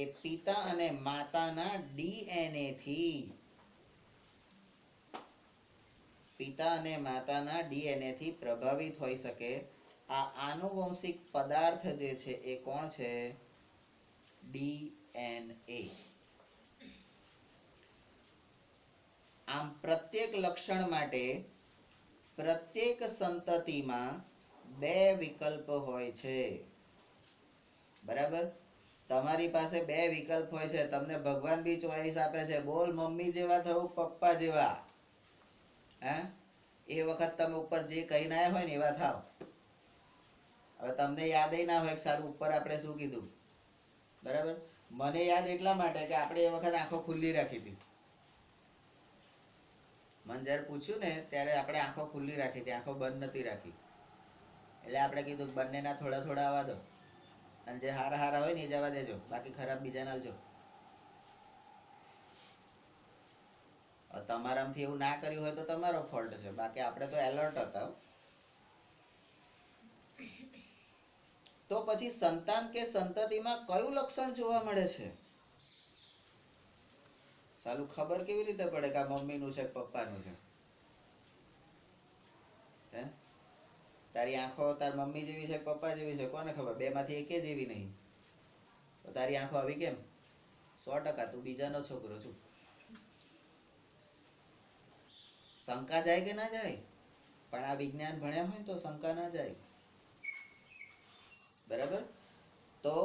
એ પિતા અને માતાના ડીએનએ થી, પિતા અને માતાના ડીએનએ થી પ્રભાવિત હોઈ શકે. આ આનુવંશિક પદાર્થ જે છે એ કોણ છે? ડીએનએ. આમ પ્રત્યેક લક્ષણ માટે પ્રત્યેક સંતતિમાં 2 વિકલ્પ હોય છે, બરાબર. તમારી પાસે 2 વિકલ્પ હોય છે. તમને ભગવાન બી ચોઈસ આપે છે, બોલ મમ્મી જેવા થવું, પપ્પા જેવા. હે, એ વખત તમે ઉપર જે કહીને આવ્યા હોય ને એવા થાવ. હવે તમને યાદ ના હોય કે સારું ઉપર આપણે શું કીધું, બરાબર. મને યાદ એટલા માટે કે આપણે એ વખત આંખો ખુલ્લી રાખી હતી, મને જ્યારે પૂછ્યું ને ત્યારે આપણે આંખો ખુલ્લી રાખી હતી, આંખો બંધ નથી રાખી. એટલે આપણે કીધું બંનેના થોડા થોડા આવવા દો, અને જે હારા હારા હોય ને એ જવા દેજો, બાકી ખરાબ બીજાને આલજો. તમારામાંથી એવું ના કર્યું હોય તો તમારો ફોલ્ટ છે, બાકી આપણે તો એલર્ટ હતા. તો પછી સંતાન કે સંતતિમાં કયું લક્ષણ જોવા મળે છે? સાલું ખબર કેવી રીતે પડે કે આ મમ્મીનું છે પપ્પાનું છે? હે, તારી આંખો તાર મમ્મી જેવી છે પપ્પા જેવી છે કોને ખબર? બે માંથી એકે જેવી નહીં. તો તારી આંખો આવી કેમ? 100% તું બીજાનો છોકરો છું. શંકા જાય કે ના જાય? પણ આ વિજ્ઞાન ભણ્યા હોય તો શંકા ના જાય. બરાબર? તો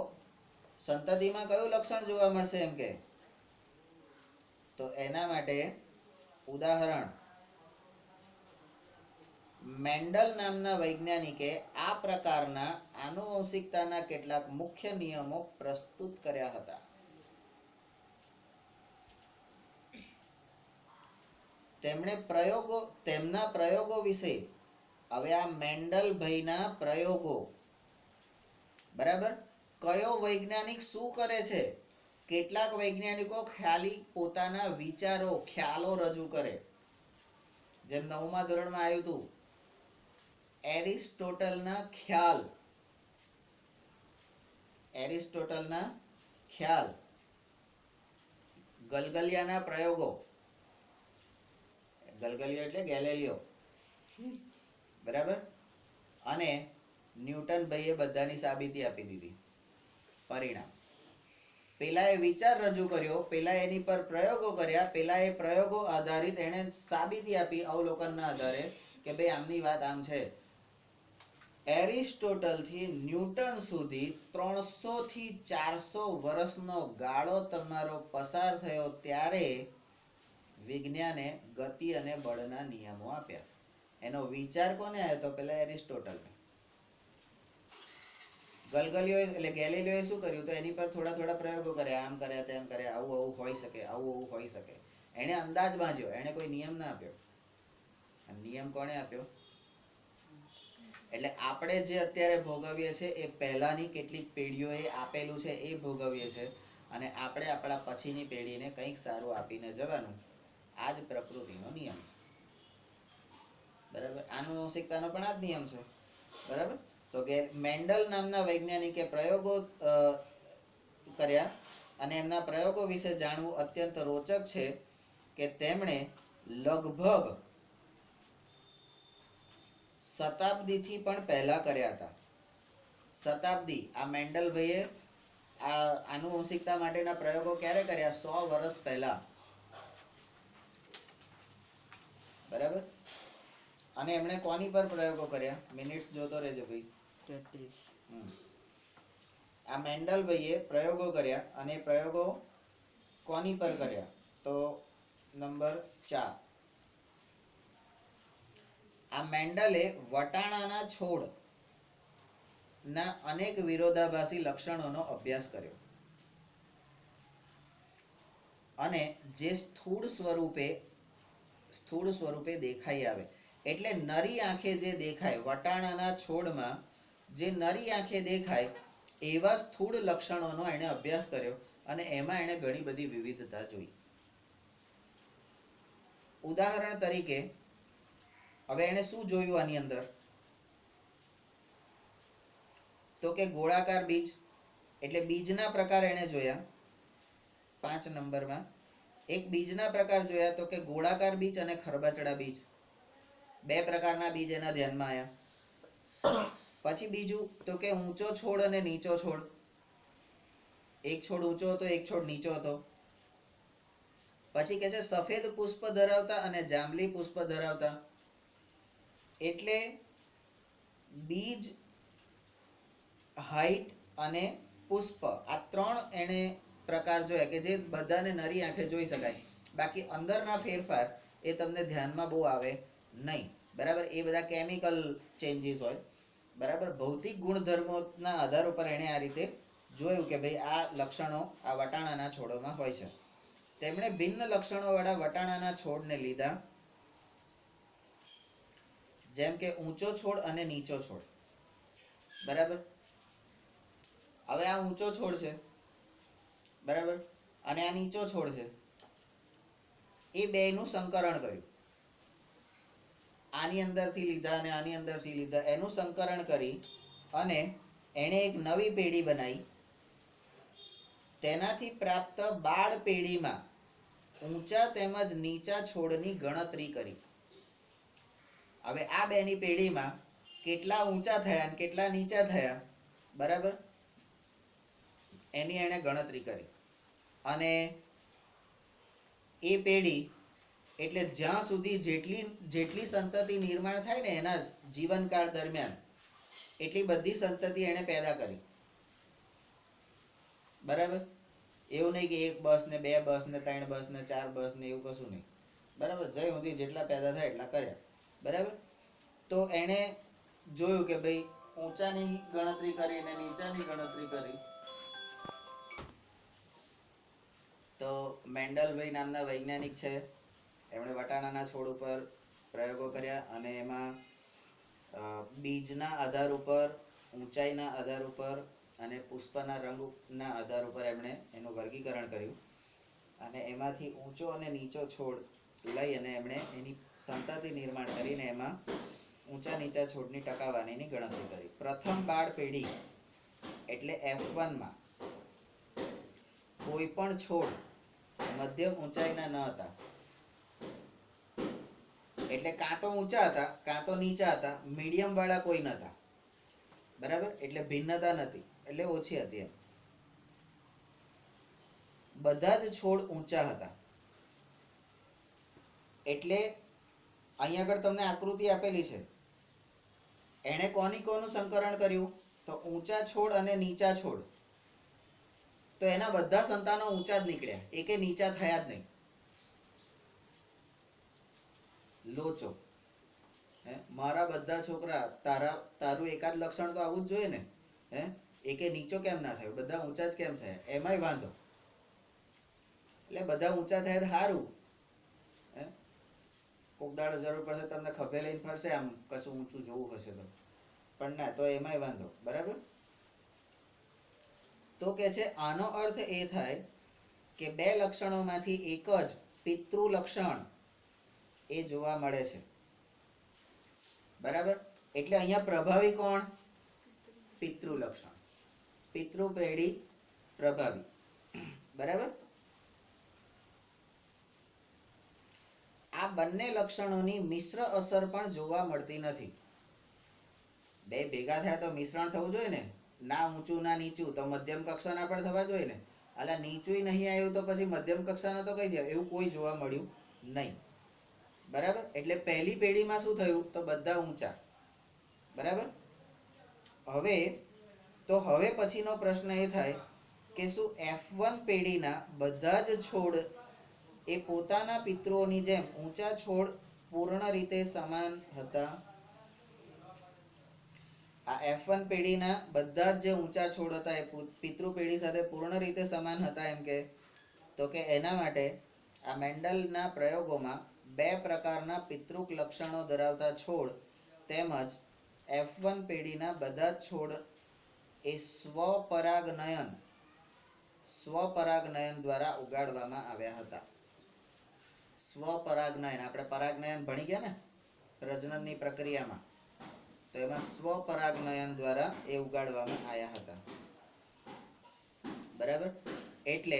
સંતતિમાં કયું લક્ષણ જોવા મળશે એમ કે? તો એના માટે ઉદાહરણ, મેન્ડલ નામના વૈજ્ઞાનિકે આ પ્રકારના આનુવંશિકતાના કેટલાક મુખ્ય નિયમો પ્રસ્તુત કર્યા હતા. તેમના પ્રયોગો વિશે, હવે આ મેન્ડલ ભાઈના પ્રયોગો, બરાબર, કયો વૈજ્ઞાનિક શું કરે છે? કેટલાક વૈજ્ઞાનિકો ખાલી પોતાના વિચારો, ખ્યાલો રજૂ કરે. જેમ 9મા ધોરણમાં આવ્યું હતું, એરિસ્ટોટલના ખ્યાલ, ગલગલિયાના પ્રયોગો, ગલગલિયો એટલે ગેલેલિયો, બરાબર, અને ન્યૂટન ભાઈએ બધાની સાબિતી આપી દીધી, પરિણામ. પેલા એ વિચાર રજૂ કર્યો, પેલા એની પર પ્રયોગો કર્યા, પેલા એ પ્રયોગો આધારિત એને સાબિતી આપી અવલોકનના આધારે કે ભાઈ આમની વાત આમ છે. એરિસ્ટોટલ થી ન્યૂટન સુધી 300 થી 400 વર્ષનો ગાળો તમારો પસાર થયો, ત્યારે વિજ્ઞાને ગતિ અને બળના નિયમો આપ્યા. એનો વિચાર કોને આવ્યો? તો પેલા એરિસ્ટોટલને. ગલગલિયો એટલે ગેલિલિયોએ શું કર્યું? તો એની પર થોડા થોડા પ્રયોગો કર્યા, આમ કર્યા, તેમ કર્યા, આવું આવું હોઈ શકે, આવું આવું હોઈ શકે. એને અંદાજ બાંધ્યો, એને કોઈ નિયમ ના આપ્યો. નિયમ કોણે આપ્યો? એટલે આપણે જે અત્યારે ભોગવીએ છીએ એ પહેલાની કેટલીક પેઢીઓએ આપેલું છે, એ ભોગવીએ છીએ, અને આપણે આપણા પછીની પેઢીને કંઈક સારું આપીને જવાનું. આ જ પ્રકૃતિનો નિયમ, બરાબર. આનુવંશિકતાનો પણ આ જ નિયમ છે, બરાબર. તો કે મેન્ડલ નામના વૈજ્ઞાનિકે પ્રયોગો કર્યા, અને એમના પ્રયોગો વિશે જાણવું અત્યંત રોચક છે કે તેમણે લગભગ શતાબ્દીથી પણ પહેલા કર્યા હતા. શતાબ્દી. આ મેન્ડલ ભાઈએ આ આનુવંશિકતા માટેના પ્રયોગો ક્યારે કર્યા? 100 વર્ષ પહેલા, બરાબર. અને એમણે કોની પર પ્રયોગો કર્યા? મિનિટ્સ જોતો રહેજો ભાઈ. 33. આ મેન્ડલ ભાઈએ પ્રયોગો કર્યા, અને પ્રયોગો કોની પર કર્યા? તો નંબર 4, આ મેન્ડલે વટાણાના છોડ ના અનેક વિરોધાભાસી લક્ષણોનો અભ્યાસ કર્યો, અને જે સ્થૂળ સ્વરૂપે દેખાઈ આવે, એટલે નરી આંખે જે દેખાય, વટાણાના છોડમાં જે નરી આંખે દેખાય એવા સ્થૂળ લક્ષણોનો એને અભ્યાસ કર્યો, અને એમાં એને ઘણી બધી વિવિધતા જોઈ. ઉદાહરણ તરીકે, હવે એને શું જોયું આની અંદર? તો કે ગોળાકાર બીજ, એટલે બીજના પ્રકાર એને જોયા. 5 નંબરમાં એક બીજના પ્રકાર જોયા, તો કે ગોળાકાર બીજ અને ખરબચડા બીજ, 2 પ્રકારના બીજ એના ધ્યાનમાં આવ્યા. પછી બીજું, તો કે ઊંચો છોડ અને નીચો છોડ. એક છોડ ઊંચો હતો, એક છોડ નીચો હતો. પછી કે છે સફેદ પુષ્પ ધરાવતા અને જાંબલી પુષ્પ ધરાવતા. એટલે બીજ, હાઈટ અને પુષ્પ, આ 3 એને પ્રકાર જોયા કે જે બધાને નરી આંખે જોઈ શકાય. બાકી અંદરના ફેરફાર એ તમને ધ્યાનમાં બહુ આવે નહીં, બરાબર. એ બધા કેમિકલ ચેન્જીસ હોય, બરાબર. ભૌતિક ગુણધર્મોના આધાર ઉપર એને આ રીતે જોયું કે ભાઈ આ લક્ષણો આ વટાણાના છોડોમાં હોય છે. તેમણે ભિન્ન લક્ષણોવાળા વટાણાના છોડને લીધા, જેમ કે ઊંચો છોડ અને નીચો છોડ. બરાબર. હવે આ ઊંચો છોડ છે, બરાબર, અને આ નીચો છોડ છે. એ બેયનું સંકરણ કર્યું. આની અંદરથી લીધા અને આની અંદરથી લીધા, એનું સંકરણ કરી અને એણે એક નવી પેઢી બનાવી. તેનાથી પ્રાપ્ત બાળ પેઢીમાં ઊંચા તેમજ નીચા છોડની ગણતરી કરી. હવે આ બેની પેઢીમાં કેટલા ઊંચા થયા અને કેટલા નીચા થયા, બરાબર, એની એણે ગણતરી કરી. અને એ પેઢી એટલે જ્યાં સુધી જેટલી સંતતિ નિર્માણ થાય ને એના જીવનકાળ દરમિયાન એટલી બધી સંતતિ એને પેદા કરી. બરાબર. એવું નહીં કે 1 બસ ને 2 બસ ને 3 બસ ને 4 બસ ને એવું કશું નહીં. બરાબર. જય સુધી જેટલા પેદા થાય એટલા કર્યા. બરાબર. તો એને જોયું કે ભાઈ ઊંચાની ગણતરી કરી અને નીચાની ગણતરી કરી. તો મેન્ડલભાઈ નામના વૈજ્ઞાનિક છે, એમણે વટાણાના છોડ ઉપર પ્રયોગો કર્યા અને એમાં બીજના આધાર ઉપર, ઊંચાઈના આધાર ઉપર અને પુષ્પના રંગના આધાર ઉપર એમણે એનું વર્ગીકરણ કર્યું. અને એમાંથી ઊંચો અને નીચો છોડ લઈ અને એમણે એની સંતતિ નિર્માણ કરીને એમાં ઊંચા નીચા છોડની ટકાવારીની ગણતરી કરી. પ્રથમ બાળ પેઢી એટલે F1માં કોઈ પણ છોડ મધ્યમ ઊંચાઈના ન હતા. એટલે કાં તો ઊંચા હતા કાં તો નીચા હતા, મીડિયમ વાળા કોઈ નતા. બરાબર. એટલે ભિન્નતા નથી, એટલે ઓછી હતી એમ. બધા જ છોડ ઊંચા હતા. એટલે અહીંયા આગળ તમને આકૃતિ આપેલી છે. એણે કોનું સંકરણ કર્યું? તો ઊંચા છોડ અને નીચા છોડ. તો એના બધા સંતાનો ઊંચા જ નીકળ્યા, એકે નીચા થયા જ નહીં. લોચો. મારા બધા છોકરા, તારું એકાદ લક્ષણ તો આવું જ જોઈએ ને. એકે નીચો કેમ ના થયો? બધા ઊંચા જ કેમ થયા? એમાંય વાંધો. એટલે બધા ઊંચા થયા સારું. કોક દાડો જરૂર પડશે તમને ખભે લઈને ફરશે, આમ કશું ઊંચું જોવું હશે તો. પણ ના, તો એમાંય વાંધો. બરાબર. તો કે છે આનો અર્થ એ થાય કે બે લક્ષણોમાંથી એક જ પિતૃ લક્ષણ એ જોવા મળે છે. બરાબર. એટલે અહીંયા પ્રભાવી કોણ? પિતૃ લક્ષણ. પિતૃ પેઢી પ્રભાવી. બરાબર. આ બંને લક્ષણોની મિશ્ર અસર પણ જોવા મળતી નથી. બે ભેગા થયા તો મિશ્રણ થવું જોઈએ ને. ના ઊંચું ના નીચું, તો મધ્યમ કક્ષાના પણ થવા જોઈએ ને. અલા નીચું નહીં આવ્યું તો પછી મધ્યમ કક્ષાના તો કઈ જાય, એવું કોઈ જોવા મળ્યું નહીં. બરાબર. એટલે પહેલી પેઢીમાં શું થયું? તો બધા ઊંચા. બરાબર. હવે પછીનો પ્રશ્ન એ થાય કે શું F1 પેઢીના બધા જ છોડ એ પોતાના પિતૃઓની જેમ ઊંચા છોડ પૂર્ણ રીતે સમાન હતા? આ F1 પેઢીના બધા જ જે ઊંચા છોડ હતા એ પિતૃ પેઢી સાથે પૂર્ણ રીતે સમાન હતા એમ કે? તો કે એના માટે આ મેન્ડલના પ્રયોગોમાં 2 પ્રકારના પિતૃક લક્ષણો ધરાવતા છોડ તેમજ F1 પેઢીના બધા જ છોડ એ સ્વપરાગનયન દ્વારા ઉગાડવામાં આવ્યા હતા. સ્વપરાગનયન, આપણે પરાગનયન ભણી ગયા ને પ્રજનનની પ્રક્રિયામાં, તો એમાં સ્વપરાગનયન દ્વારા એ ઉગાડવામાં આવ્યા હતા. બરાબર. એટલે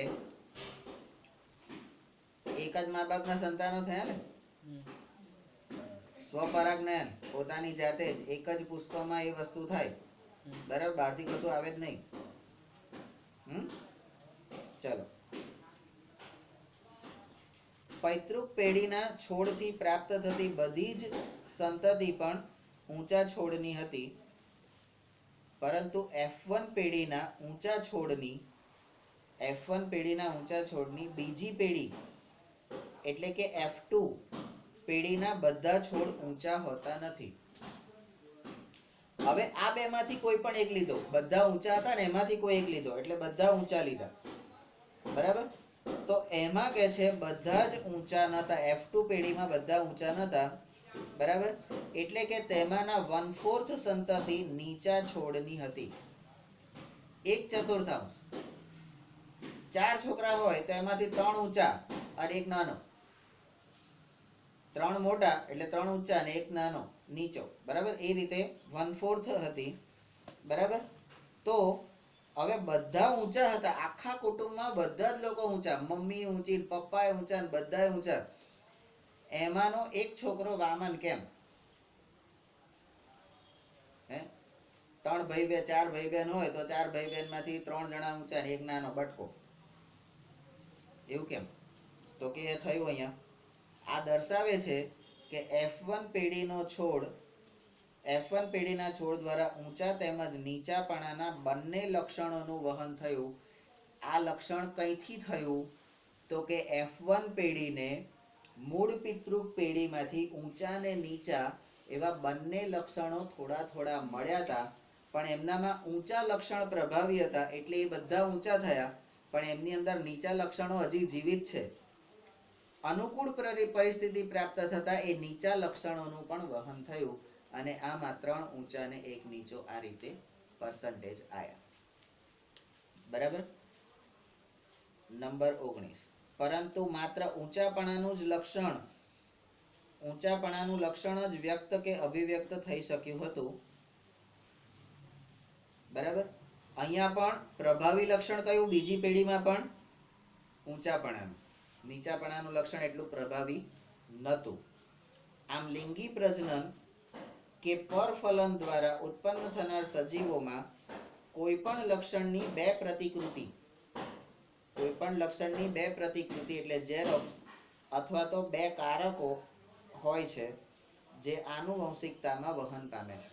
એક જ મા બાપના સંતાનો થયા ને. સ્વપરાગનયન, પોતાની જાતે જ એક જ પુષ્પમાં એ વસ્તુ થાય. બરાબર. બહારથી કશું આવે જ નહીં. ચલો. પૈતૃક પેઢીના છોડથી પ્રાપ્ત થતી બધી જ સંતતિ પણ ઊંચા છોડની હતી, પરંતુ F1 પેઢીના ઊંચા છોડની બીજી પેઢી એટલે કે F2 પેઢીના બધા છોડ ઊંચા હોતા નથી. હવે આ બે માંથી કોઈ પણ એક લીધો, બધા ઊંચા હતા ને એમાંથી કોઈ એક લીધો એટલે બધા ઊંચા લીધા. બરાબર. તો એમાં કે છે બધા જ ઊંચા નતા. F2 પેઢીમાં બધા ઊંચા નતા. બરાબર. એટલે કે તેમાંના 1/4 સંતતિ નીચા છોડની હતી. 1/4. 4 છોકરા હોય તો એમાંથી 3 ઊંચા અને 1 નાનો. 3 મોટા એટલે 3 ઊંચા અને 1 નાનો નીચો. બરાબર? એ રીતે 1/4 હતી. બરાબર? તો હવે બધા ઊંચા હતા. આખા કુટુંબમાં બધા જ લોકો ઊંચા. મમ્મી ઊંચી, પપ્પા ઊંચા, બધા ઊંચા. એમાંનો એક છોકરો વામન કેમ? હે? 4 ભાઈ બહેન હોય તો 4 ભાઈ બહેન માંથી 3 જણા ઊંચા ને 1 નાનો બટકો. એવું કેમ? તો કે એ થયું અહીંયા. આ દર્શાવે છે કે F1 પેઢીનો છોડ F1 પેઢીના છોડ દ્વારા ઊંચા તેમજ નીચાપણાના બંને લક્ષણોનું વહન થયું. આ લક્ષણ કઈથી થયું? તો કે F1 પેઢીને મૂળ પિતૃ પેઢીમાંથી ઊંચા ને નીચા એવા બંને લક્ષણો થોડા થોડા મળ્યા હતા. પણ એમનામાં ઊંચા લક્ષણ પ્રભાવી હતા એટલે એ બધા ઊંચા થયા. પણ એમની અંદર નીચા લક્ષણો હજી જીવિત છે. અનુકૂળ પરિસ્થિતિ પ્રાપ્ત થતા એ નીચા લક્ષણોનું પણ વહન થયું અને આમાં 3 ઊંચા ને 1 નીચો આ રીતે પર્સન્ટેજ આયા. બરાબર? નંબર 19. પરંતુ માત્ર ઊંચાપણાનું લક્ષણ જ વ્યક્ત કે અભિવ્યક્ત થઈ શક્યું હતું. બરાબર? અહીંયા પણ પ્રભાવી લક્ષણ કયું? બીજી પેઢીમાં પણ ઊંચાપણાનું. નીચાપણાનું લક્ષણ એટલું પ્રભાવી નહોતું. આમ લિંગી પ્રજનન કે પરફલન દ્વારા ઉત્પન્ન થનાર સજીવોમાં કોઈ પણ લક્ષણની બે પ્રતિકૃતિ એટલે ઝેરોક્સ અથવા તો 2 કારકો હોય છે જે આનુવંશિકતામાં વહન પામે છે.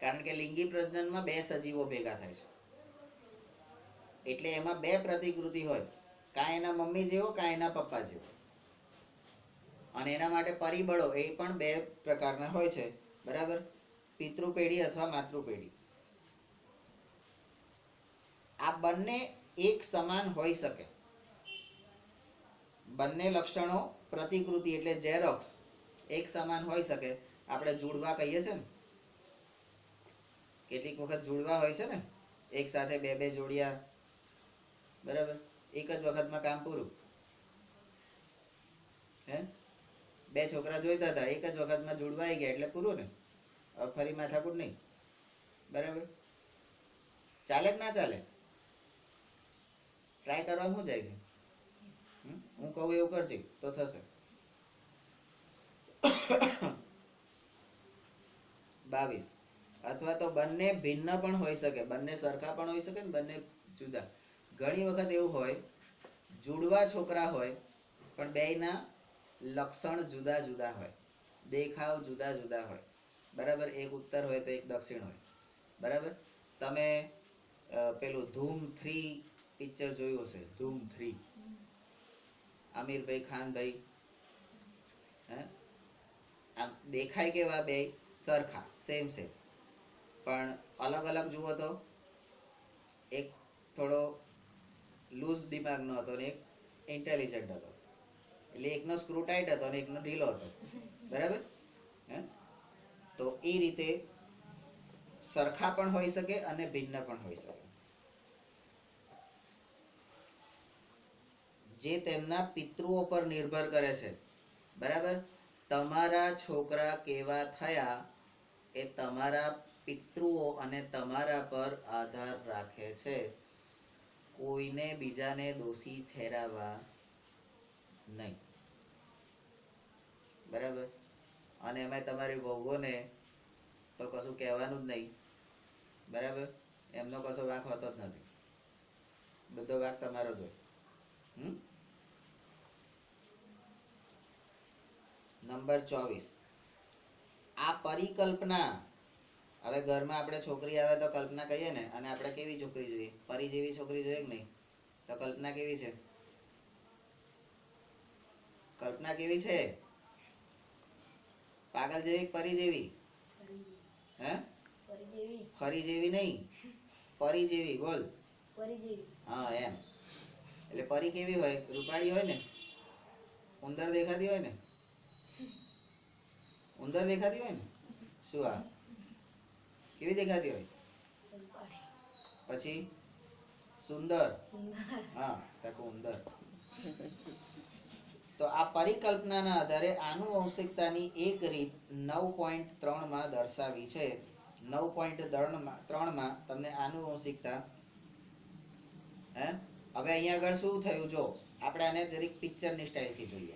કારણ કે લિંગી પ્રજનનમાં 2 સજીવો ભેગા થાય છે એટલે એમાં 2 પ્રતિકૃતિ હોય. કાં એના મમ્મી જેવો, કાં એના પપ્પા જેવો. અને એના માટે પરિબળો એ પણ 2 પ્રકારના હોય છે. બરાબર? પિતૃ પેઢી અથવા માતૃ પેઢી. આ બંને એક સમાન હોઈ શકે. બંને લક્ષણો પ્રતિકૃતિ એટલે ઝેરોક્સ એક સમાન હોઈ શકે. આપણે જુડવા કહીએ છે ને, કેટલીક વખત જુડવા હોય છે ને, એક સાથે 2 જોડિયા. બરાબર? એક જ વખતમાં કામ પૂરું. હે? 2 છોકરા જોઈતા હતા, એક જ વખતમાં જુડવાઈ ગયા એટલે પૂરું ને. હવે ફરી માથાકૂટ નહીં. બરાબર? ચાલે કે ના ચાલે? ટ્રાય કરવા શું જાય છે? હું કહું એવું કરજે તો થશે. 22. અથવા તો બંને ભિન્ન પણ હોઈ શકે. બંને સરખા પણ હોઈ શકે ને બંને જુદા. ઘણી વખત એવું હોય જુડવા છોકરા હોય પણ બેયના લક્ષણ જુદા જુદા હોય, દેખાવ જુદા જુદા હોય. બરાબર? એક ઉત્તર હોય તો એક દક્ષિણ હોય. બરાબર? તમે પેલું ધૂમ 3 પિક્ચર જોયું હશે. ધૂમ 3. આમિરભાઈ, ખાનભાઈ. હે? આમ દેખાય કેવા? બે સરખા, સેમ પણ અલગ અલગ જુઓ તો એક થોડો લૂઝ દિમાગનો હતો ને એક ઇન્ટેલિજન્ટ હતો. એટલે એકનો સ્ક્રૂ ટાઈટ હતો અને એકનો ઢીલો હતો. બરાબર? તો એ રીતે સરખા પણ હોઈ શકે અને ભિન્ન પણ હોઈ શકે, જે તેમના પિતૃઓ પર નિર્ભર કરે છે. બરાબર? તમારા છોકરા કેવા થયા એ તમારા પિતૃઓ અને તમારા પર આધાર રાખે છે. કોઈને બીજાને દોષી ઠેરાવવા નહીં. બરાબર? અને એમાં તમારી વહુઓને તો કશું કહેવાનું જ નહીં. બરાબર? એમનો કશો વાંક હોતો જ નથી. બધો વાંક તમારો જ હોય. નંબર 24. આ પરિકલ્પના. હવે ઘરમાં આપણે છોકરી આવે તો કલ્પના કહીએ ને, અને આપણે કેવી છોકરી જોઈએ? પરી જેવી છોકરી જોઈએ કે નહીં? તો કલ્પના કેવી છે? કલ્પના કેવી છે? પાગલ જેવી, પરી જેવી? હે? ફરી જેવી નહીં, પરી જેવી. બોલ. હા, એમ. એટલે પરી કેવી હોય? રૂપાળી હોય ને, ઉંદર દેખાતી હોય ને. સુંદર દેખાતી હોય ને, શું આ કેવી દેખાતી હોય? પછી સુંદર, હા કાકો ઉંદર. તો આ પરિકલ્પનાના આધારે આનુવંશિકતાની એક રીત 9.3 માં દર્શાવી છે. 9.3 માં તમને આનુવંશિકતા હે. હવે અહીંયા આગળ શું થયું જો આપણે આને જરીક પિક્ચરની સ્ટાઇલથી જોઈએ.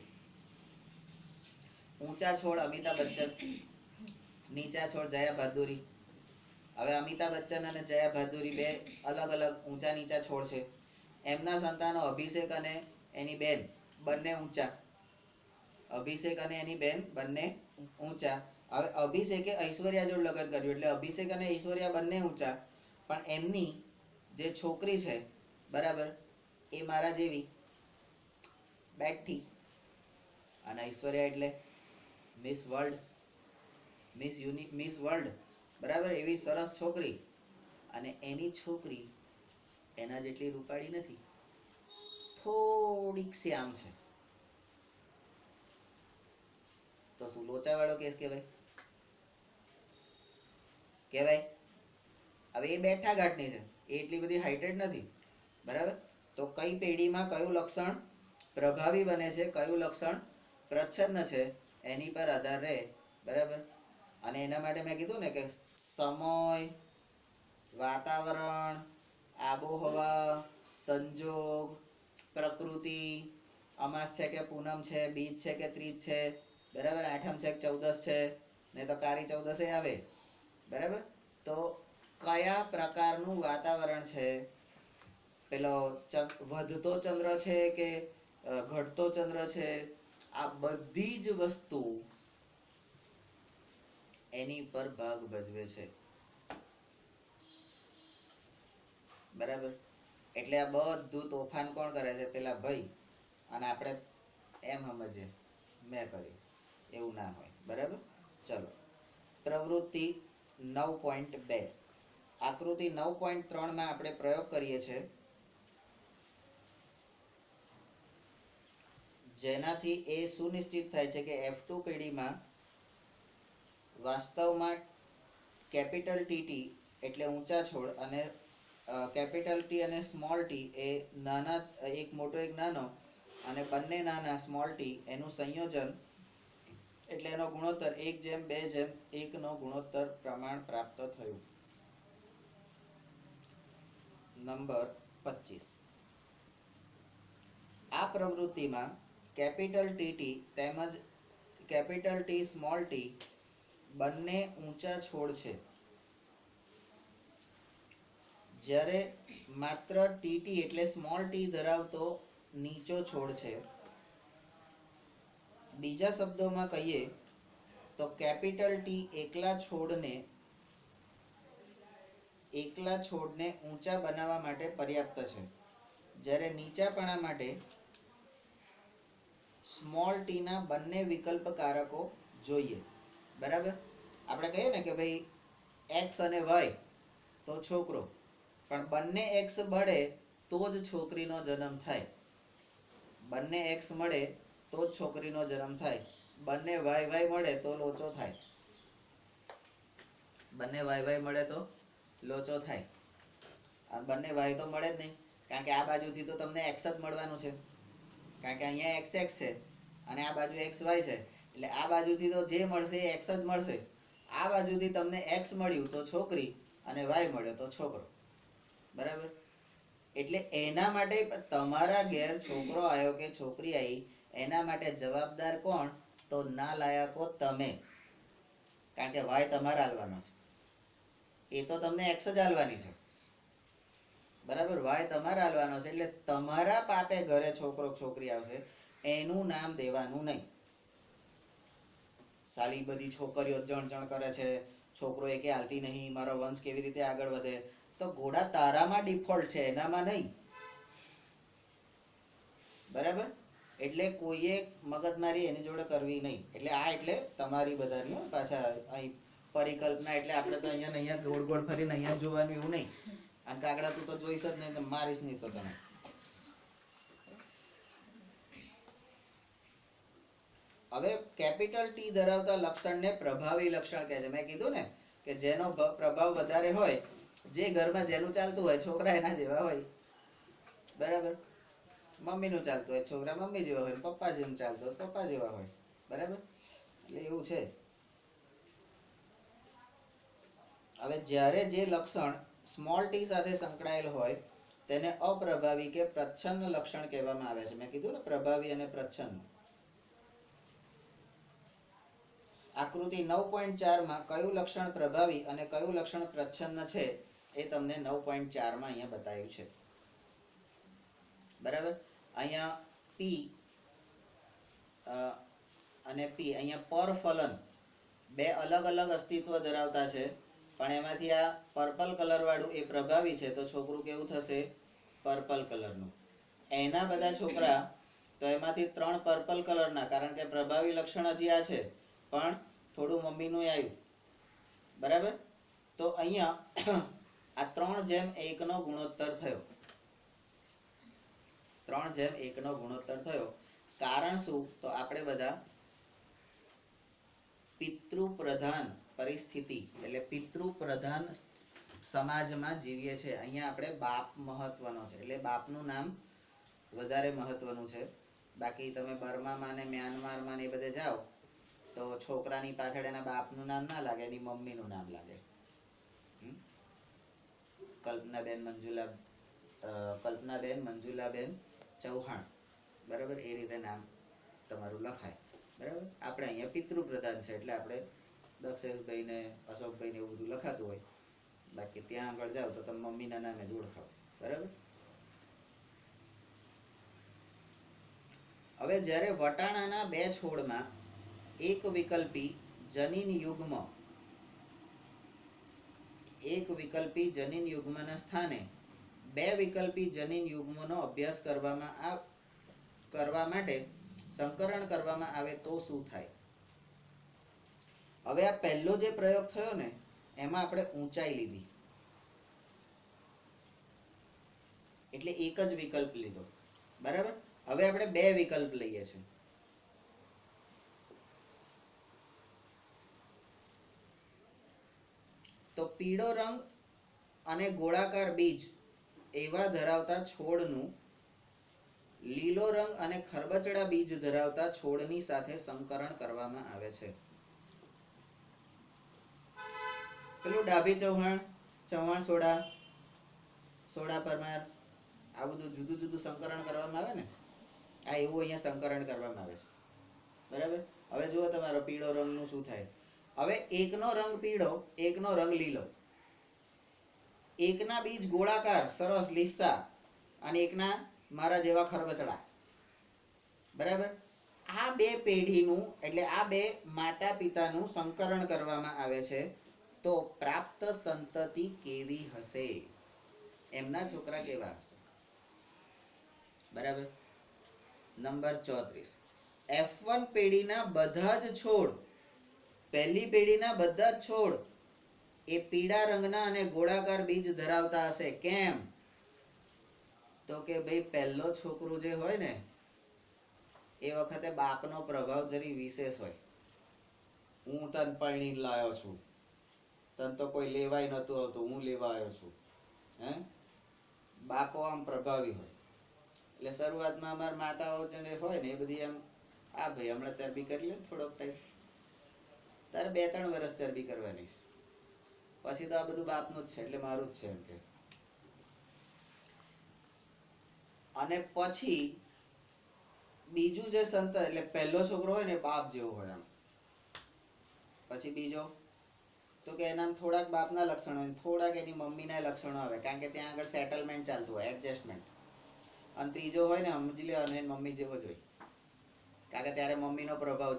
ઊંચા છોડ અમિતાભ બચ્ચન, નીચા છોડ જયા બહાદુરી. હવે અમિતાભ બચ્ચન અને જયા બહાદુરી બે અલગ અલગ ઊંચા નીચા છોડ છે. એમના સંતાનો અભિષેક અને એની બેન બંને ઊંચા. અભિષેક અને એની બેન બંને ઊંચા. હવે અભિષેકે ઐશ્વર્યા જોડે લગ્ન કર્યું એટલે અભિષેક અને ઐશ્વર્યા બંને ઊંચા. પણ એમની જે છોકરી છે બરાબર એ મારા જેવી બેઠી. અને ઐશ્વર્યા એટલે મિસ વર્લ્ડ, મિસ વર્લ્ડ બરાબર, એવી સરસ છોકરી. અને એની છોકરી એના જેટલી રૂપાળી નથી, થોડીક શ્યામ છે. તો શું લોચા વાળો કેસ કહેવાય? કહેવાય. હવે એ બેઠા ઘાટની છે, એ એટલી બધી હાઇટેડ નથી બરાબર. તો કઈ પેઢીમાં કયું લક્ષણ પ્રભાવી બને છે, કયું લક્ષણ પ્રચ્છન્ન છે, એની પર આધાર રહે બરાબર. અને એના માટે મેં કીધું ને કે સમય, વાતાવરણ, આબોહવા, સંજોગ, પ્રકૃતિ, અમાસ છે કે પૂનમ છે, બીજ છે કે ત્રીજ છે બરાબર, આઠમ છે કે 14 છે, ને તો કારી 14 આવે બરાબર. તો કયા પ્રકારનું વાતાવરણ છે, પેલો વધતો ચંદ્ર છે કે ઘટતો ચંદ્ર છે, આ બધી જ વસ્તુ એની પર ભાગ ભજવે છે બરાબર. એટલે આ બધું તોફાન કોણ કરે છે? પેલા ભાઈ. અને આપણે એમ સમજીએ મેં કર્યું, એવું ના હોય બરાબર. ચલો પ્રવૃત્તિ 9.2 આકૃતિ 9.3 માં આપણે પ્રયોગ કરીએ છીએ, જેનાથી એ સુનિશ્ચિત થાય છે કે F2 પેઢીમાં વાસ્તવમાં કેપિટલ ટી એટલે ઊંચા છોડ અને કેપિટલ ટી અને સ્મોલ ટી એ નાના, એક મોટો એક નાનો, અને બંને નાના સ્મોલ ટી એનું સંયોજન એટલે એનો ગુણોત્તર 1:2:1 નો ગુણોત્તર પ્રમાણ પ્રાપ્ત થયું. નંબર 25. આ પ્રવૃત્તિમાં કેપિટલ ટી તેમજ કેપિટલ ટી સ્મોલ ટી બંને ઊંચા છોડ છે, જ્યારે માત્ર ટીટી એટલે સ્મોલ ટી ધરાવતો નીચો છોડ છે. બીજા શબ્દોમાં કહીએ તો કેપિટલ ટી એકલા છોડને ઊંચા બનાવવા માટે પર્યાપ્ત છે, જ્યારે નીચાપણા માટે સ્મોલ ટી ના બંને વિકલ્પ કારકો જોઈએ બરાબર. આપણે કહીએ ને કે ભાઈ એક્સ અને વાય તો છોકરો, પણ બંને એક્સ મળે તો જ છોકરીનો જન્મ થાય. બંને એક્સ મળે તો જ છોકરીનો જન્મ થાય. બંને વાય વાય મળે તો લોચો થાય. બંને વાય વાય મળે તો લોચો થાય. અને બંને વાય તો મળે જ નહીં, કારણ કે આ બાજુથી તો તમને એક્સ જ મળવાનું છે, કારણ કે અહીંયા એક્સ એક્સ છે અને આ બાજુ એક્સ વાય છે. એટલે આ બાજુથી તો જે મળશે એ એક્સ જ મળશે. આ બાજુથી તમને એક્સ મળ્યું તો છોકરી અને વાય મળ્યો તો છોકરો બરાબર. એટલે એના માટે તમારા ઘેર છોકરો આવ્યો કે છોકરી આવી, એના માટે જવાબદાર કોણ? તો ના લાયકો તમે, કારણ કે વાય તમારે હાલવાનો છે, એ તો તમને એક્સ જ હાલવાની છે બરાબર. વાય તમારે હાલવાનો છે એટલે તમારા પાપે ઘરે છોકરો છોકરી આવશે, એનું નામ દેવાનું નહીં. સાલી બધી છોકરીઓ જણ કરે છે, છોકરો એકે હાલતી નહીં, મારો વંશ કેવી રીતે આગળ વધે? તો ઘોડા તારામાં ડિફોલ્ટ છે, એનામાં નહીં બરાબર. એટલે કોઈએ મગજમારી એની જોડે કરવી નહીં. એટલે આ એટલે તમારી બધાની પાછા અહીં પરિકલ્પના, એટલે આપણે તો અહીંયા ગોળ ગોળ ફરીને અહીંયા જોવાનું એવું નહીં. અને કાગડા તું તો જોઈશ જ નહીં, મારીશ નહીં તો તમે. હવે કેપિટલ ટી ધરાવતા લક્ષણને પ્રભાવી લક્ષણ કહે છે. મેં કીધું ને કે જેનો પ્રભાવ વધારે હોય, જે ઘરમાં જેનું ચાલતું હોય છોકરા એના જેવા હોય. બરાબર? મમ્મીનું ચાલતું હોય છોકરા મમ્મી જેવા હોય, પપ્પા જેવું ચાલતું હોય પપ્પા જેવા હોય. બરાબર? એટલે એવું છે. હવે જ્યારે જે લક્ષણ સ્મોલ ટી સાથે સંકળાયેલ હોય તેને અપ્રભાવી કે પ્રચ્છન્ન લક્ષણ કહેવામાં આવે છે. મેં કીધું ને પ્રભાવી અને પ્રચ્છન્ન. આકૃતિ 9.4 માં કયું લક્ષણ પ્રભાવી અને કયું લક્ષણ પ્રચ્છન્ન છે એ તમને 9.4 માં અહીંયા બતાવ્યું છે. બરાબર? અહીંયા પી અને પી, અહીંયા પરફલન બે અલગ અલગ અસ્તિત્વ ધરાવતા છે, પણ એમાંથી આ પર્પલ કલર વાળું એ પ્રભાવી છે, તો છોકરું કેવું થશે? પર્પલ કલરનું. એના બધા છોકરા તો એમાંથી 3 પર્પલ કલરના, કારણ કે પ્રભાવી લક્ષણ હજી આ છે, પણ થોડું મમ્મીનું આવ્યું. બરાબર? તો અહીંયા આ 3:1 નો ગુણોત્તર થયો. 3:1 નો ગુણોત્તર થયો. કારણ શું? તો આપણે બધા પિતૃપ્રધાન પરિસ્થિતિ એટલે પિતૃપ્રધાન સમાજમાં જીવીએ છીએ. અહીંયા આપણે બાપ મહત્વનો છે, એટલે બાપનું નામ વધારે મહત્વનું છે. બાકી તમે બર્મામાં ને મ્યાનમારમાં ને એ બધે જાઓ તો છોકરાની પાછળ એના બાપનું નામ ના લાગે, એની મમ્મીનું નામ લાગે. કલ્પનાબેન મંજુલાબેન ચૌહાણ. બરાબર? એ રીતે નામ તમારું લખાય. બરાબર? આપણે અહીંયા પિતૃપ્રધાન છે એટલે આપણે દક્ષેશભાઈ ને અશોકભાઈ ને એવું બધું લખાતું હોય. બાકી ત્યાં આગળ જાઓ તો તમે મમ્મીના નામે જ ઓળખાવ. બરાબર? હવે જ્યારે વટાણાના 2 છોડમાં એક વિકલ્પી જનીન યુગ્મના સ્થાને 2 વિકલ્પી જનીન યુગ્મનો અભ્યાસ કરવા માટે સંકરણ કરવામાં આવે તો શું થાય? હવે આ પહેલો જે પ્રયોગ થયો ને એમાં આપણે ઊંચાઈ લીધી, એટલે એક જ વિકલ્પ લીધો. બરાબર? હવે આપણે 2 વિકલ્પ લઈએ છીએ. તો પીળો રંગ અને ગોળાકાર બીજ એવા ધરાવતા છોડનું લીલો રંગ અને ખરબચડા બીજ ધરાવતા છોડની સાથે સંકરણ કરવામાં આવે છે. પેલું ડાભી ચૌહાણ સોડા પરમાર આ બધું જુદું જુદું સંકરણ કરવામાં આવે ને, આ એવું અહીંયા સંકરણ કરવામાં આવે છે. બરાબર? હવે જુઓ તમારો પીળો રંગનું શું થાય. હવે એકનો રંગ પીળો, એકનો રંગ લીલો. એકના બીજ ગોળાકાર સરસ લીસા અને એકના મારા જેવા ખરબચડા. બરાબર? આ 2 પેઢીનું એટલે આ 2 માતા પિતાનું સંકરણ કરવામાં આવે છે, તો પ્રાપ્ત સંતતિ કેવી હશે? એમના છોકરા કેવા હશે? બરાબર? નંબર 34. F1 પેઢીના બધા જ છોડ, પહેલી પેઢીના બધા જ છોડ એ પીળા રંગના અને ગોળાકાર બીજ ધરાવતા હશે. કેમ? તો કે ભાઈ પહેલો છોકરો જે હોય ને એ વખતે બાપનો પ્રભાવ જરી વિશેષ હોય. હું તન પરણીને લાવ્યો છું, તન તો કોઈ લેવાય નતું આવતું, હું લેવા આવ્યો છું. બાપો આમ પ્રભાવી હોય. એટલે શરૂઆતમાં અમારા માતાઓ જે હોય ને એ બધી એમ, આ ભાઈ હમણાં ચરબી કરી લે થોડોક ટાઈમ, તારે 2-3 વર્ષ ચરબી કરવાની, પછી તો આ બધું બાપનું જ છે એટલે મારું જ છે એમ કે. અને પછી બીજું જે સંત એટલે પહેલો છોકરો હોય ને બાપ જેવો હોય આમ, પછી બીજો તો કે એના થોડાક બાપના લક્ષણો હોય, થોડાક એની મમ્મીના લક્ષણો આવે, કારણ કે ત્યાં આગળ સેટલમેન્ટ ચાલતું હોય, એડજસ્ટમેન્ટ. અને ત્રીજો હોય ને સમજી લે અને મમ્મી જેવો જ હોય, કારણ કે ત્યારે મમ્મીનો પ્રભાવ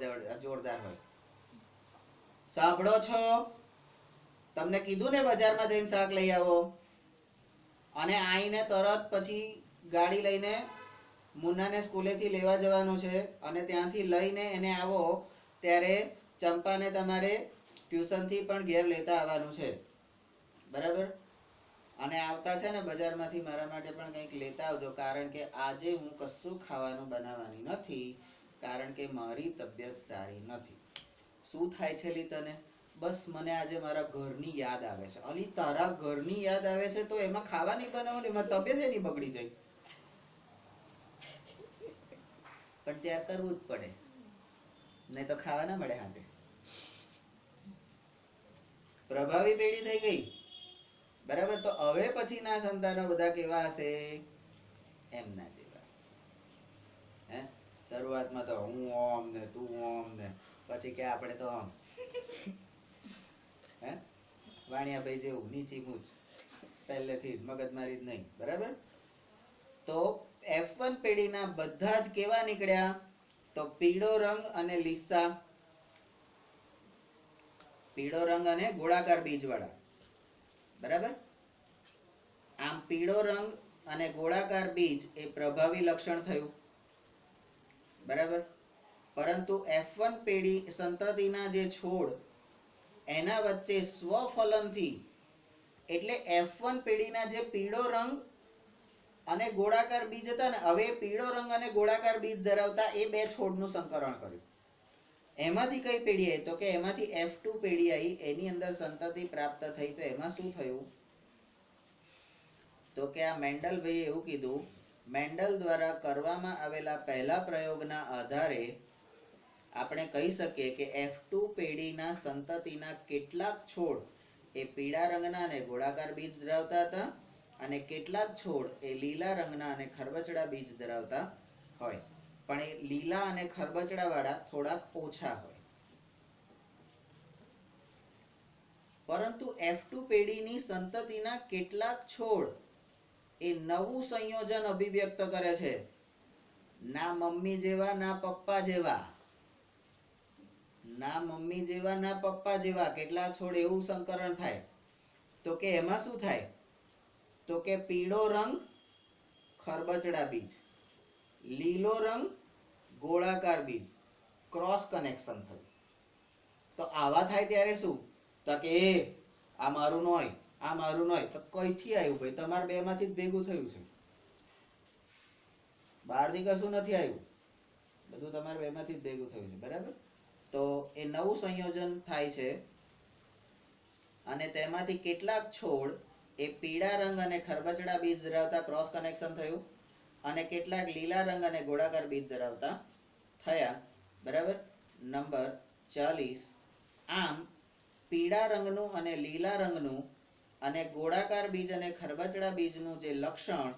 જોરદાર હોય. સાંભળો છો? તમને કીધું ને બજારમાં જઈને શાક લઈ આવો, અને આઈને તરત પછી ગાડી લઈને મુન્નાને સ્કૂલેથી લેવા જવાનું છે, અને ત્યાંથી લઈને એને આવો ત્યારે ચંપાને તમારે ટ્યુશનથી પણ ઘેર લેતા આવવાનું છે. બરાબર? અને આવતા છે ને બજારમાંથી મારા માટે પણ કંઈક લેતા આવજો, કારણ કે આજે હું કશું ખાવાનું બનાવવાની નથી, કારણ કે મારી તબિયત સારી નથી. શું થાય છે લી તને? બસ મને આજે મારા ઘરની યાદ આવે છે. અલી તારા ઘરની યાદ આવે છે તો એમાં ખાવા નહીં બનાવવાની, એમાં તબિયત એની બગડી જાય. પણ ત્યાં કરવું જ પડે, નહીં તો ખાવા ના મળે હાથે. પ્રભાવી પેઢી થઈ ગઈ, બરાબર. તો હવે પછીના સંતાનો બધા કેવા હશે? એમના જેવા. હે, શરૂઆતમાં તો હું ઓમ ને તું ઓમ ને, પછી કે આપણે તો આમ. હે, વાણિયાભાઈ જેવું નીચી મૂછ, પહેલેથી જ મગજમારી જ નહીં, બરાબર. તો F1 પેઢીના બધા જ કેવા નીકળ્યા? તો પીળો રંગ અને લીસા, પીળો રંગ અને ગોળાકાર બીજવાળા, બરાબર. આમ પીળો રંગ અને ગોળાકાર બીજ એ પ્રભાવી લક્ષણ થયું, બરાબર. પરંતુ F1 પેઢી સંતતિના જે છોડ એના વચ્ચે સ્વફલનથી, એટલે F1 પેઢીના જે પીળો રંગ અને ગોળાકાર બીજ હતા ને, હવે પીળો રંગ અને ગોળાકાર બીજ ધરાવતા એ બે છોડનું સંકરણ કર્યું. એમાંથી કઈ પેઢી આવી? તો કે એમાંથી F2 પેઢી આવી, એની અંદર સંતતિ પ્રાપ્ત થઈ. તો એમાં શું થયું? તો કે આ મેન્ડલભાઈએ એવું કીધું, મેન્ડલ દ્વારા કરવામાં આવેલા પહેલા પ્રયોગના આધારે આપણે કહી શકીએ કે F2 પેઢીના સંતતિના કેટલાક છોડ એ પીળા રંગના અને ગોળાકાર બીજ ધરાવતા હતા, અને કેટલાક છોડ એ લીલા રંગના અને ખરબચડા બીજ ધરાવતા હોય. પણ એ લીલા અને ખરબચડા વાળા થોડાક ઓછા હોય. પરંતુ F2 પેઢીની સંતતિના કેટલાક છોડ એ નવું સંયોજન અભિવ્યક્ત કરે છે. ના મમ્મી જેવા ના પપ્પા જેવા, ના મમ્મી જેવા ના પપ્પા જેવા કેટલાક છોડ એવું સંકરણ થાય. તો કે એમાં શું થાય? તો કે પીળો રંગ ખરબચડા બીજ, લીલો રંગ ગોળાકાર બીજ, ક્રોસ કનેક્શન થયું. તો આવા થાય ત્યારે શું? તો કે આ મારું નોય, આ મારું નોય. તો કઈથી આવ્યું ભાઈ? તમારે બે માંથી જ ભેગું થયું છે, બહારથી કશું નથી આવ્યું, બધું તમારે બે માંથી જ ભેગું થયું છે, બરાબર. તો એ નવું સંયોજન થાય છે, અને તેમાંથી કેટલાક છોડ એ પીળા રંગ અને ખરબચડા બીજ ધરાવતા ક્રોસ કનેક્શન થયું, અને કેટલાક લીલા રંગ અને ગોળાકાર બીજ ધરાવતા થયા, બરાબર. નંબર 40. આમ પીળા રંગનું અને લીલા રંગનું અને ગોળાકાર બીજ અને ખરબચડા બીજનું જે લક્ષણ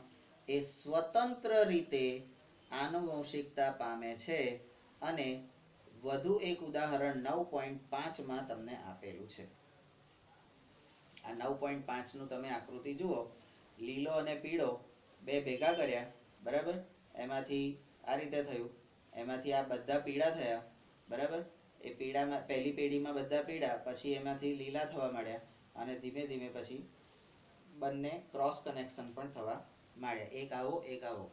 એ સ્વતંત્ર રીતે આનુવંશિકતા પામે છે. અને વધુ એક ઉદાહરણ 9.5 માં તમને આપેલું છે. આ 9.5 નું તમે આકૃતિ જુઓ. લીલો અને પીળો બે ભેગા કર્યા, બરાબર. એમાંથી આ રીતે થયું, એમાંથી આ બધા પીળા થયા, બરાબર. એ પીળામાં પહેલી પેઢીમાં બધા પીળા, પછી એમાંથી લીલા થવા માંડ્યા, અને ધીમે ધીમે પછી બંને ક્રોસ કનેક્શન પણ થવા માંડ્યા. એક આવો એક આવો.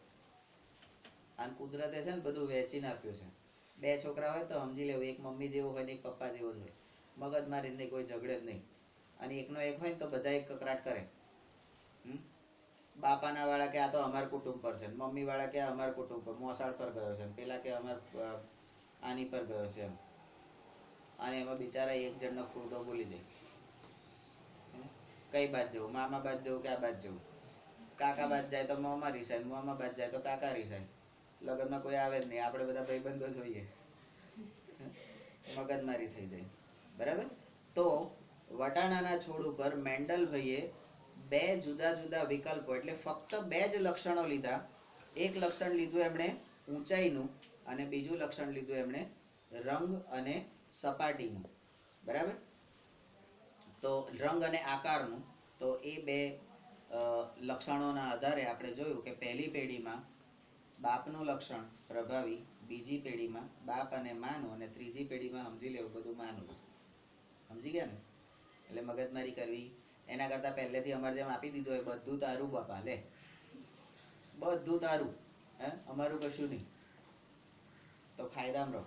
આ કુદરતે છે ને બધું વહેંચીને આપ્યું છે. બે છોકરા હોય તો સમજી લેવું, એક મમ્મી જેવો હોય ને એક પપ્પા જેવો જ હોય. મગજ મારી નહીં, કોઈ ઝઘડે જ નહીં. અને એકનો એક હોય ને તો બધા એક કકરાટ કરે. બાપાના વાળા કે આ તો અમાર કુટુંબ પર છે, મમ્મી વાળા કે અમાર કુટુંબ પર, મોસાળ પર ગયો છે, પેલા કે અમાર આની પર ગયો છે એમ. અને એમાં બિચારા એક જણનો ખુરદો બોલી જાય. કઈ બાજ જવું? મામા બાજ જવું કે આ બાજ જવું? કાકા બાજ જાય તો મામા રીસાય, મામા બાજ જાય તો કાકા રીસાય. લગ્નમાં કોઈ આવે જ નહીં, આપણે બધા ભાઈબંધો જોઈએ. મગજમારી થઈ જાય, બરાબર. તો વટાણાના છોડ ઉપર મેન્ડલભાઈએ બે જુદા જુદા વિકલ્પો, એટલે ફક્ત બે જ લક્ષણો લીધા. એક લક્ષણ લીધું એમણે ઊંચાઈનું, અને બીજું લક્ષણ લીધું એમણે રંગ અને સપાટીનું, બરાબર. તો રંગ અને આકારનું. તો એ બે લક્ષણોના આધારે આપણે જોયું કે પહેલી પેઢીમાં બાપનું લક્ષણ પ્રભાવી, બીજી પેઢીમાં બાપ અને માનું, અને ત્રીજી પેઢીમાં સમજી લેવું બધું માનું. સમજી ગયા ને? એટલે મગજમારી કરવી એના કરતા પહેલેથી અમારે જેમ આપી દીધું હોય બધું તારું બાપા, લે બધું તારું, હે અમારું કશું નહીં, તો ફાયદામાં રહો.